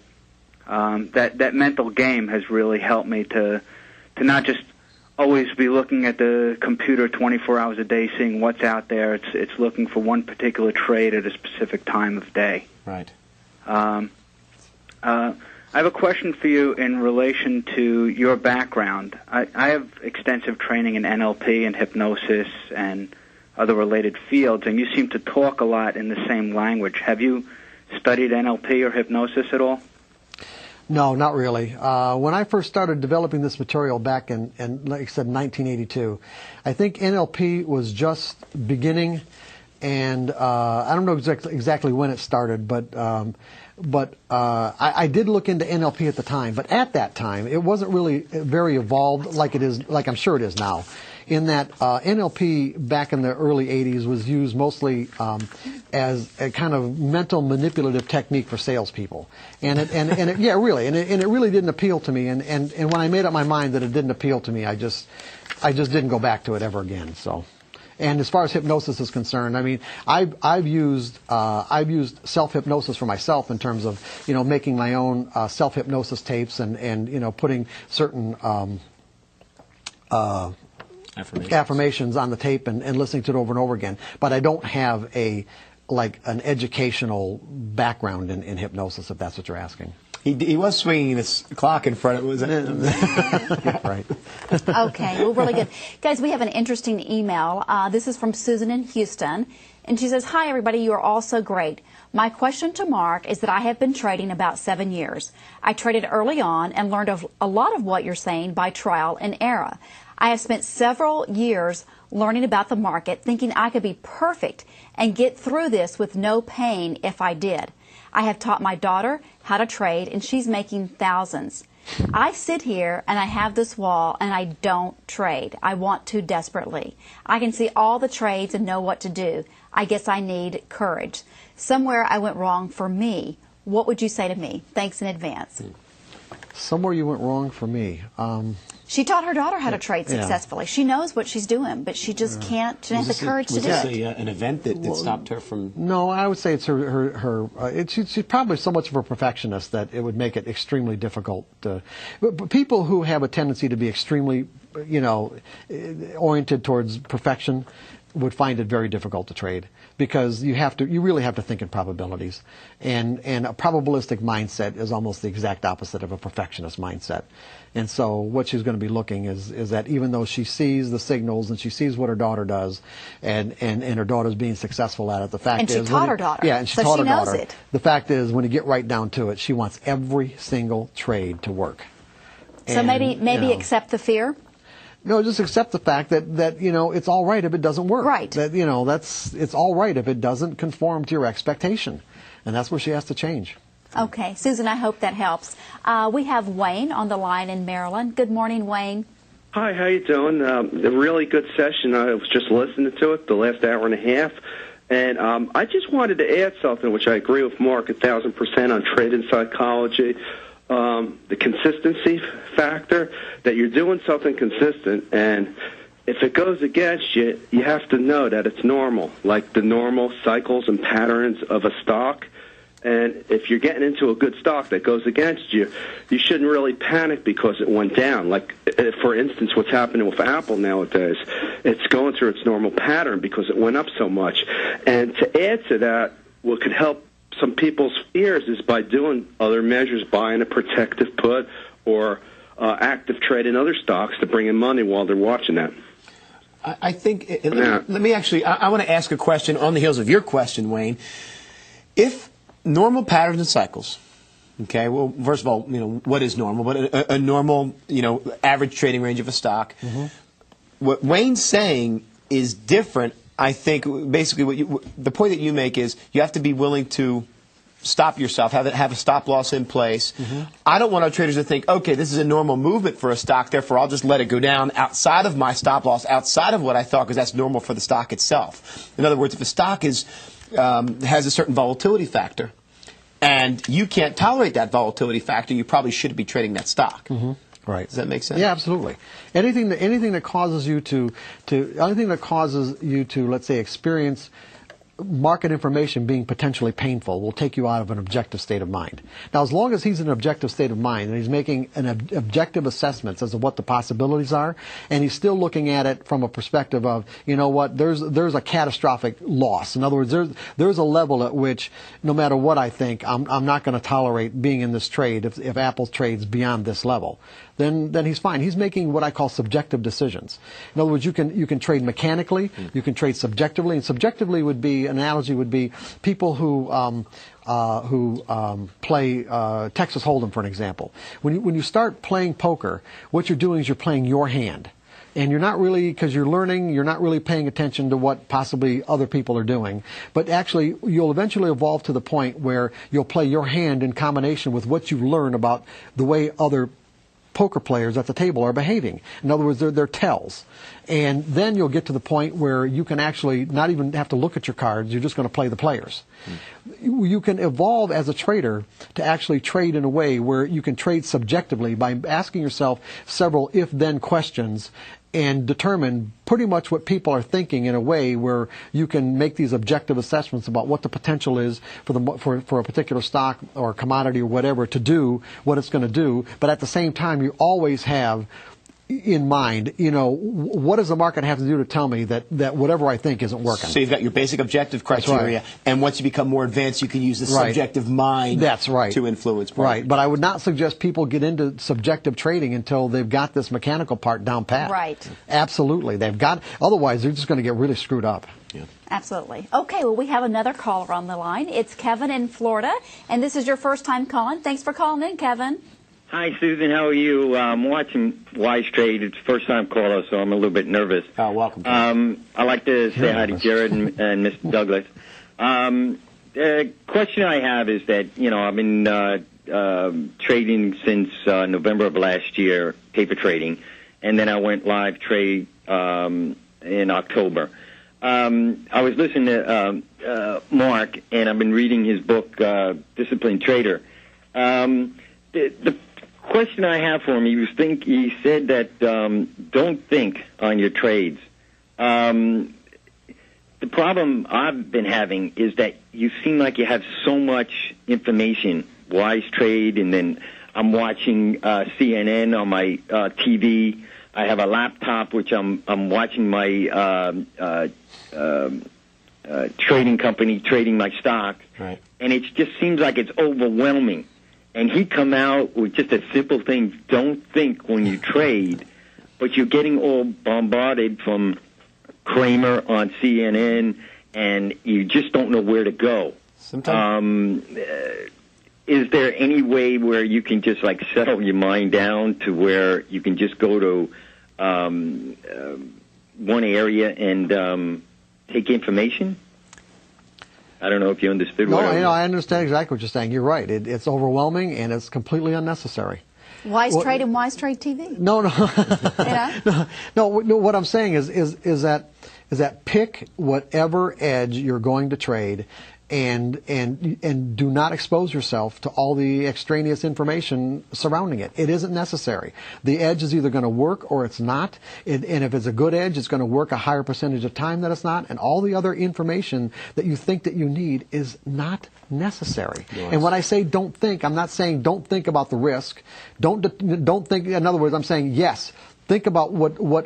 that mental game has really helped me to not just always be looking at the computer 24 hours a day, seeing what's out there. It's looking for one particular trade at a specific time of day. Right. I have a question for you in relation to your background. I have extensive training in NLP and hypnosis and other related fields, and you seem to talk a lot in the same language. Have you studied NLP or hypnosis at all? No, not really. When I first started developing this material back in like I said, 1982, I think NLP was just beginning, and I don't know exactly when it started, but I did look into NLP at the time. But at that time, it wasn't really very evolved like it is, like I'm sure it is now. In that NLP back in the early 80s was used mostly as a kind of mental manipulative technique for salespeople, and it really didn't appeal to me. And when I made up my mind that it didn't appeal to me, I just didn't go back to it ever again. So. And as far as hypnosis is concerned, I mean, I've used self-hypnosis for myself in terms of making my own self-hypnosis tapes and putting certain affirmations on the tape and listening to it over and over again. But I don't have an educational background in hypnosis, if that's what you're asking. He was swinging this clock in front of it. Was it? Right. Okay, well, really good. Guys, we have an interesting email. This is from Susan in Houston. And she says, hi, everybody. You are all so great. My question to Mark is that I have been trading about 7 years. I traded early on and learned a lot of what you're saying by trial and error. I have spent several years learning about the market, thinking I could be perfect and get through this with no pain if I did. I have taught my daughter how to trade, and she's making thousands. I sit here and I have this wall and I don't trade. I want to desperately. I can see all the trades and know what to do. I guess I need courage. Somewhere I went wrong for me. What would you say to me? Thanks in advance. Somewhere you went wrong for me. She taught her daughter how to trade successfully. She knows what she's doing, but she just can't. She doesn't have the courage to do it. Was this an event that stopped her from? No, I would say it's she's probably so much of a perfectionist that it would make it extremely difficult. But people who have a tendency to be extremely, oriented towards perfection would find it very difficult to trade, because you really have to think in probabilities, and a probabilistic mindset is almost the exact opposite of a perfectionist mindset. And so what she's going to be looking is that even though she sees the signals and she sees what her daughter does, and her daughter's being successful at it, the fact is, and she taught her daughter. Yeah, and she taught her daughter. The fact is, when you get right down to it, she wants every single trade to work. So maybe accept the fear. No, just accept the fact that it's all right if it doesn't work. Right. That it's all right if it doesn't conform to your expectation, and that's where she has to change. Okay, Susan, I hope that helps. We have Wayne on the line in Maryland. Good morning, Wayne. Hi, how you doing? A really good session. I was just listening to it the last hour and a half, and I just wanted to add something, which I agree with Mark 1,000% on trading psychology. The consistency factor, that you're doing something consistent, and if it goes against you, you have to know that it's normal, like the normal cycles and patterns of a stock. And if you're getting into a good stock that goes against you, you shouldn't really panic because it went down. Like, for instance, what's happening with Apple nowadays, it's going through its normal pattern because it went up so much. And to add to that, what could help some people's fears is by doing other measures, buying a protective put or active trade in other stocks to bring in money while they're watching that. I think, let me actually, I want to ask a question on the heels of your question, Wayne. If normal patterns and cycles, okay, well, first of all, what is normal? But a normal, average trading range of a stock. Mm-hmm. What Wayne's saying is different. I think basically the point that you make is you have to be willing to stop yourself, have a stop loss in place. Mm-hmm. I don't want our traders to think, okay, this is a normal movement for a stock, therefore I'll just let it go down outside of my stop loss, outside of what I thought, because that's normal for the stock itself. In other words, if a stock has a certain volatility factor and you can't tolerate that volatility factor, you probably shouldn't be trading that stock. Mm-hmm. Right. Does that make sense? Yeah, absolutely. Anything that causes you to let's say experience market information being potentially painful will take you out of an objective state of mind. Now, as long as he's in an objective state of mind and he's making an objective assessments as to what the possibilities are, and he's still looking at it from a perspective of, there's a catastrophic loss. In other words, there's a level at which no matter what I think, I'm not going to tolerate being in this trade if Apple trades beyond this level. Then he's fine. He's making what I call subjective decisions. In other words, you can trade mechanically, you can trade subjectively, and subjectively analogy would be people who play Texas Hold'em, for an example. When you start playing poker, what you're doing is you're playing your hand. And you're not really, because you're learning, you're not really paying attention to what possibly other people are doing. But actually, you'll eventually evolve to the point where you'll play your hand in combination with what you learn about the way other poker players at the table are behaving. In other words, they're tells. And then you'll get to the point where you can actually not even have to look at your cards, you're just going to play the players. You can evolve as a trader to actually trade in a way where you can trade subjectively by asking yourself several if-then questions and determine pretty much what people are thinking in a way where you can make these objective assessments about what the potential is for a particular stock or commodity or whatever to do what it's going to do. But at the same time, you always have in mind, what does the market have to do to tell me that whatever I think isn't working? So you've got your basic objective criteria, right. And once you become more advanced, you can use the subjective mind to influence. Right, but I would not suggest people get into subjective trading until they've got this mechanical part down pat. Right. Absolutely. Otherwise, they're just going to get really screwed up. Yeah. Absolutely. Okay, well, we have another caller on the line. It's Kevin in Florida, and this is your first time calling. Thanks for calling in, Kevin. Hi, Susan. How are you? I'm watching Wise Trade. It's first time caller, so I'm a little bit nervous. Oh, welcome. I'd like to say hi to Jared and Mr. Douglas. The question I have is that, I've been trading since November of last year, paper trading, and then I went live trade in October. I was listening to Mark, and I've been reading his book, Disciplined Trader. The question I have for him, he said that don't think on your trades. The problem I've been having is that you seem like you have so much information, Wise Trade, and then I'm watching CNN on my TV. I have a laptop which I'm watching my trading company trading my stock, right. And it just seems like it's overwhelming. And he come out with just a simple thing: don't think when you trade, but you're getting all bombarded from Kramer on CNN, and you just don't know where to go. Sometimes. Is there any way where you can just like settle your mind down to where you can just go to one area and take information? I don't know if you understood. No, I understand exactly what you're saying. You're right. It's overwhelming and it's completely unnecessary. Wise Trade and Wise Trade TV. No. You know? No. What I'm saying is that pick whatever edge you're going to trade, and do not expose yourself to all the extraneous information surrounding it. It isn't necessary. The edge is either going to work or it's not. And if it's a good edge, it's going to work a higher percentage of time that it's not. And all the other information that you think that you need is not necessary. Yes. And when I say don't think, I'm not saying don't think about the risk. Don't think. In other words, I'm saying yes. Think about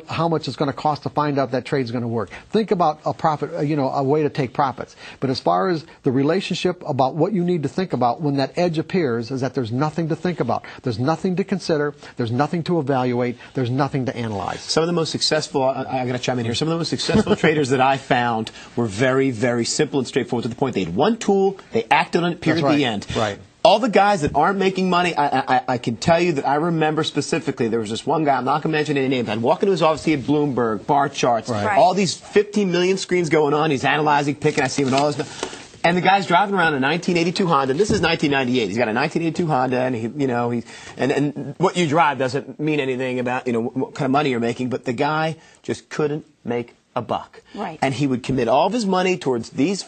how much it's going to cost to find out that trade's going to work. Think about a profit, a way to take profits. But as far as the relationship about what you need to think about when that edge appears, is that there's nothing to think about. There's nothing to consider. There's nothing to evaluate. There's nothing to analyze. Some of the most successful, I'm going to chime in here, some of the most successful traders that I found were very, very simple and straightforward to the point. They had one tool, they acted on it, period, That's right. the end. Right. All the guys that aren't making money, I can tell you that I remember specifically, there was this one guy, I'm not going to mention any names, I'd walk into his office, he had Bloomberg, bar charts, Right. all these 15 million screens going on, he's analyzing, picking, I see him and all this stuff. And the guy's driving around a 1982 Honda, and this is 1998, he's got a 1982 Honda, and and what you drive doesn't mean anything about, what kind of money you're making, but the guy just couldn't make a buck. Right. And he would commit all of his money towards these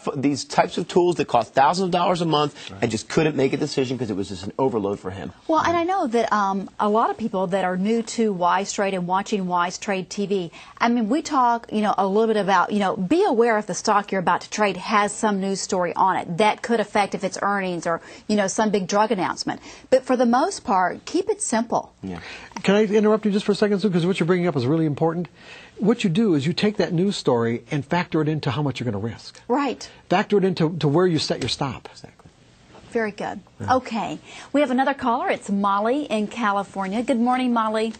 types of tools that cost thousands of dollars a month, and just couldn't make a decision because it was just an overload for him. Well, and I know that a lot of people that are new to Wise Trade and watching Wise Trade TV, I mean, we talk, a little bit about, be aware if the stock you're about to trade has some news story on it that could affect if it's earnings or, some big drug announcement. But for the most part, keep it simple. Yeah. Can I interrupt you just for a second, Sue? Because what you're bringing up is really important. What you do is you take that news story and factor it into how much you're going to risk. Right. Factor it into where you set your stop. Exactly. Very good. Yeah. Okay. We have another caller. It's Molly in California. Good morning, Molly.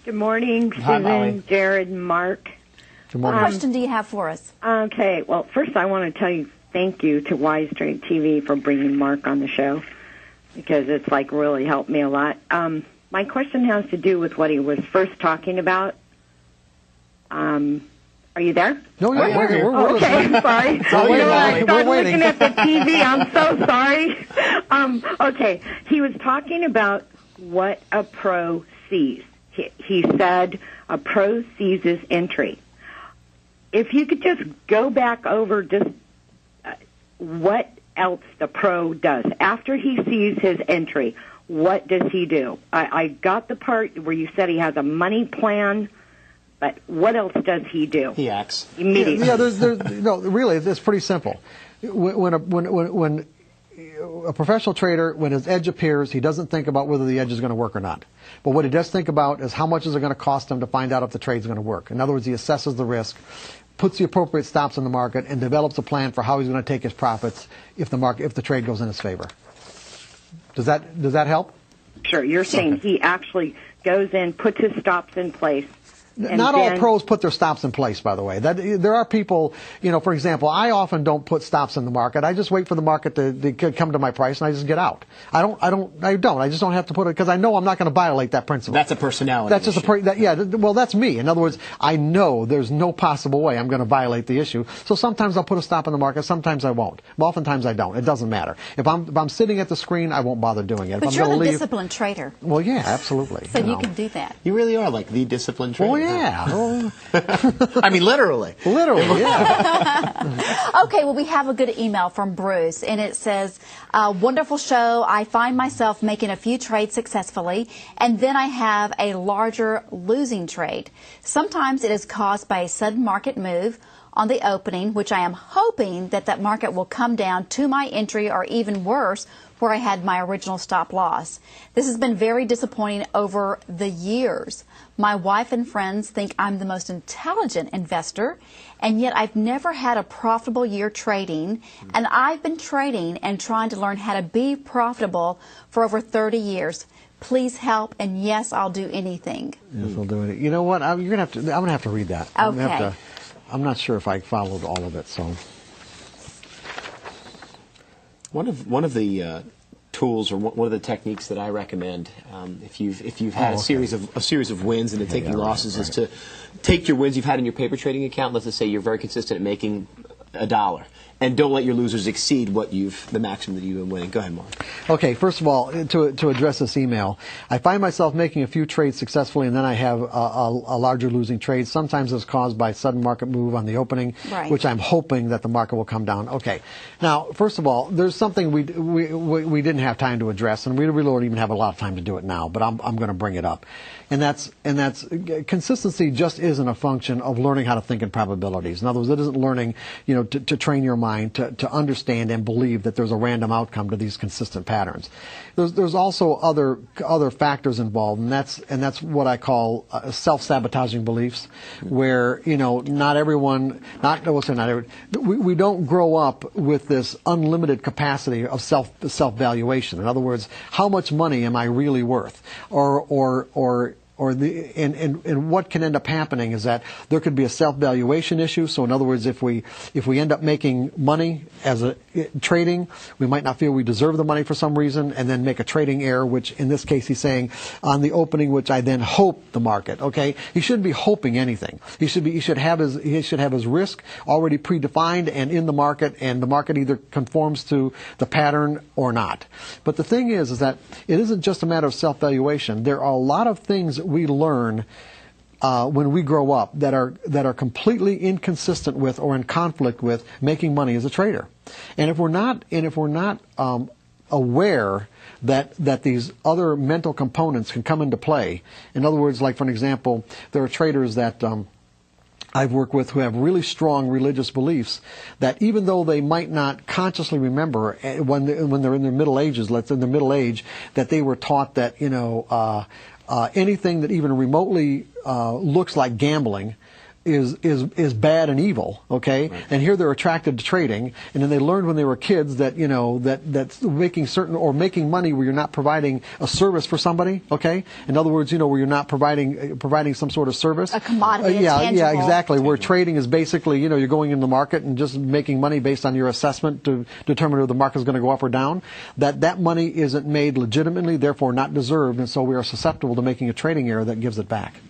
Good morning, Hi, Susan, Molly. Jared, and Mark. Good morning. What question do you have for us? Okay. Well, first I want to tell you thank you to Wise Trade TV for bringing Mark on the show, because it's really helped me a lot. My question has to do with what he was first talking about. Are you there? No, we're here. Okay, sorry. I started looking at the TV. I'm so sorry. Okay, he was talking about what a pro sees. He said a pro sees his entry. If you could just go back over just what else the pro does. After he sees his entry, what does he do? I got the part where you said he has a money plan. But what else does he do? He acts immediately. Yeah, really, it's pretty simple. When a professional trader, when his edge appears, he doesn't think about whether the edge is going to work or not. But what he does think about is how much is it going to cost him to find out if the trade's going to work. In other words, he assesses the risk, puts the appropriate stops in the market, and develops a plan for how he's going to take his profits if the trade goes in his favor. Does that help? Sure. You're saying he actually goes in, puts his stops in place. Not all pros put their stops in place, by the way. There are people, for example, I often don't put stops in the market. I just wait for the market to come to my price, and I just get out. I just don't have to put it, because I know I'm not going to violate that principle. That's a personality. That's just well, that's me. In other words, I know there's no possible way I'm going to violate the issue. So sometimes I'll put a stop in the market, sometimes I won't. But oftentimes I don't. It doesn't matter. If I'm sitting at the screen, I won't bother doing it. But you're the disciplined trader. Well, yeah, absolutely. So you can do that. You really are like the disciplined trader. Well, yeah. I mean, literally. Literally, yeah. Okay, well, we have a good email from Bruce, and it says, wonderful show. I find myself making a few trades successfully, and then I have a larger losing trade. Sometimes it is caused by a sudden market move on the opening, which I am hoping that market will come down to my entry, or even worse, where I had my original stop loss. This has been very disappointing over the years. My wife and friends think I'm the most intelligent investor, and yet I've never had a profitable year trading, and I've been trading and trying to learn how to be profitable for over 30 years. Please help, and yes, I'll do anything. Yes, I'll do it. You know what? I'm gonna have to read that. Okay. I'm not sure if I followed all of it, so. One of the tools, or one of the techniques that I recommend, if you've had a series of wins and to taking losses, is to take your wins you've had in your paper trading account. Let's just say you're very consistent at making $1, and don't let your losers exceed the maximum that you've been winning. Go ahead, Mark. Okay, first of all, to address this email, I find myself making a few trades successfully, and then I have a larger losing trade. Sometimes it's caused by a sudden market move on the opening, which I'm hoping that the market will come down. Okay, now, first of all, there's something we didn't have time to address, and we really don't even have a lot of time to do it now, but I'm going to bring it up. And that's consistency just isn't a function of learning how to think in probabilities. In other words, it isn't learning, to train your mind to understand and believe that there's a random outcome to these consistent patterns. There's also other factors involved, and that's what I call self-sabotaging beliefs, where not everyone, we don't grow up with this unlimited capacity of self-valuation. In other words, how much money am I really worth, and what can end up happening is that there could be a self-valuation issue. So in other words, if we end up making money as trading, we might not feel we deserve the money for some reason, and then make a trading error, which in this case he's saying on the opening, which I then hope the market. Okay, he shouldn't be hoping anything. He should have his risk already predefined and in the market, and the market either conforms to the pattern or not. But the thing is that it isn't just a matter of self-valuation. There are a lot of things we learn when we grow up that are completely inconsistent with or in conflict with making money as a trader. And if we're not aware that these other mental components can come into play, in other words, like for an example, there are traders that I've worked with who have really strong religious beliefs that even though they might not consciously remember when they're in their middle ages, that they were taught that anything that even remotely looks like gambling is bad and evil, okay? Right. And here they're attracted to trading, and then they learned when they were kids that that's making money where you're not providing a service for somebody, okay? In other words, where you're not providing some sort of service, a commodity, yeah, exactly. Where trading is basically, you're going in the market and just making money based on your assessment to determine if the market is going to go up or down. That money isn't made legitimately, therefore not deserved, and so we are susceptible to making a trading error that gives it back.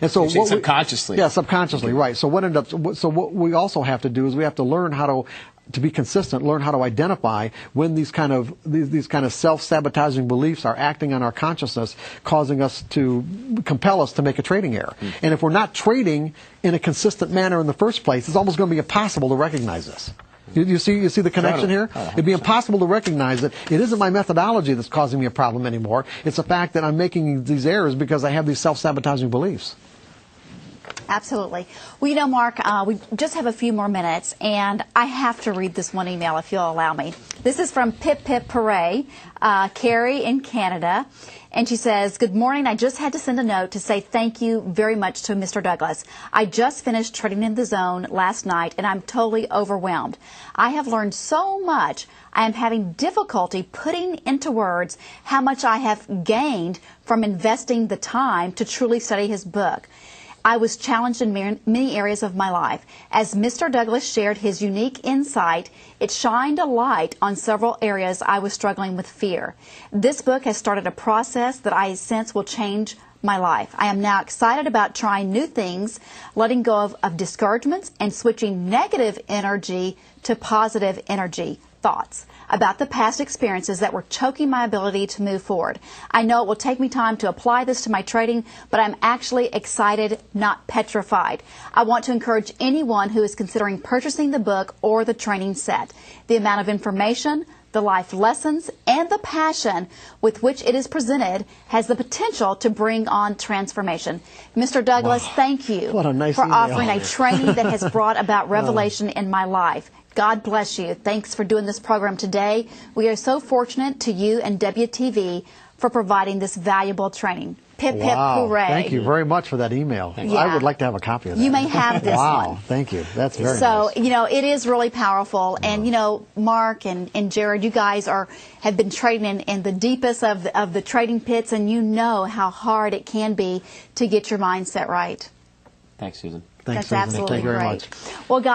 And so subconsciously. Subconsciously, right. So what we also have to do is we have to learn how to be consistent, learn how to identify when these kind of self-sabotaging beliefs are acting on our consciousness, causing us to compel us to make a trading error. And if we're not trading in a consistent manner in the first place, it's almost going to be impossible to recognize this. You see the connection here? It'd be impossible to recognize that it isn't my methodology that's causing me a problem anymore. It's the fact that I'm making these errors because I have these self-sabotaging beliefs. Absolutely. Well, Mark, we just have a few more minutes, and I have to read this one email if you'll allow me. This is from Pip Pip Hooray, Carrie in Canada, and she says, "Good morning. I just had to send a note to say thank you very much to Mr. Douglas. I just finished trading in the zone last night, and I'm totally overwhelmed. I have learned so much. I am having difficulty putting into words how much I have gained from investing the time to truly study his book. I was challenged in many areas of my life. As Mr. Douglas shared his unique insight, it shined a light on several areas I was struggling with fear. This book has started a process that I sense will change my life. I am now excited about trying new things, letting go of discouragements, and switching negative energy to positive energy thoughts about the past experiences that were choking my ability to move forward. I know it will take me time to apply this to my trading, but I'm actually excited, not petrified. I want to encourage anyone who is considering purchasing the book or the training set. The amount of information, the life lessons, and the passion with which it is presented has the potential to bring on transformation. Mr. Douglas, thank you What a nice for email. offering a training that has brought about revelation in my life. God bless you. Thanks for doing this program today. We are so fortunate to you and WTV for providing this valuable training. Pip, pip, hooray. Thank you very much for that email. Yeah. I would like to have a copy of that. You may have this one. Thank you. That's very So, nice. it is really powerful. And, Mark and Jared, you guys have been trading in the deepest of the trading pits, and you know how hard it can be to get your mindset right. Thanks, Susan. Thanks, That's Susan. absolutely Thank you very great. much. Well, guys,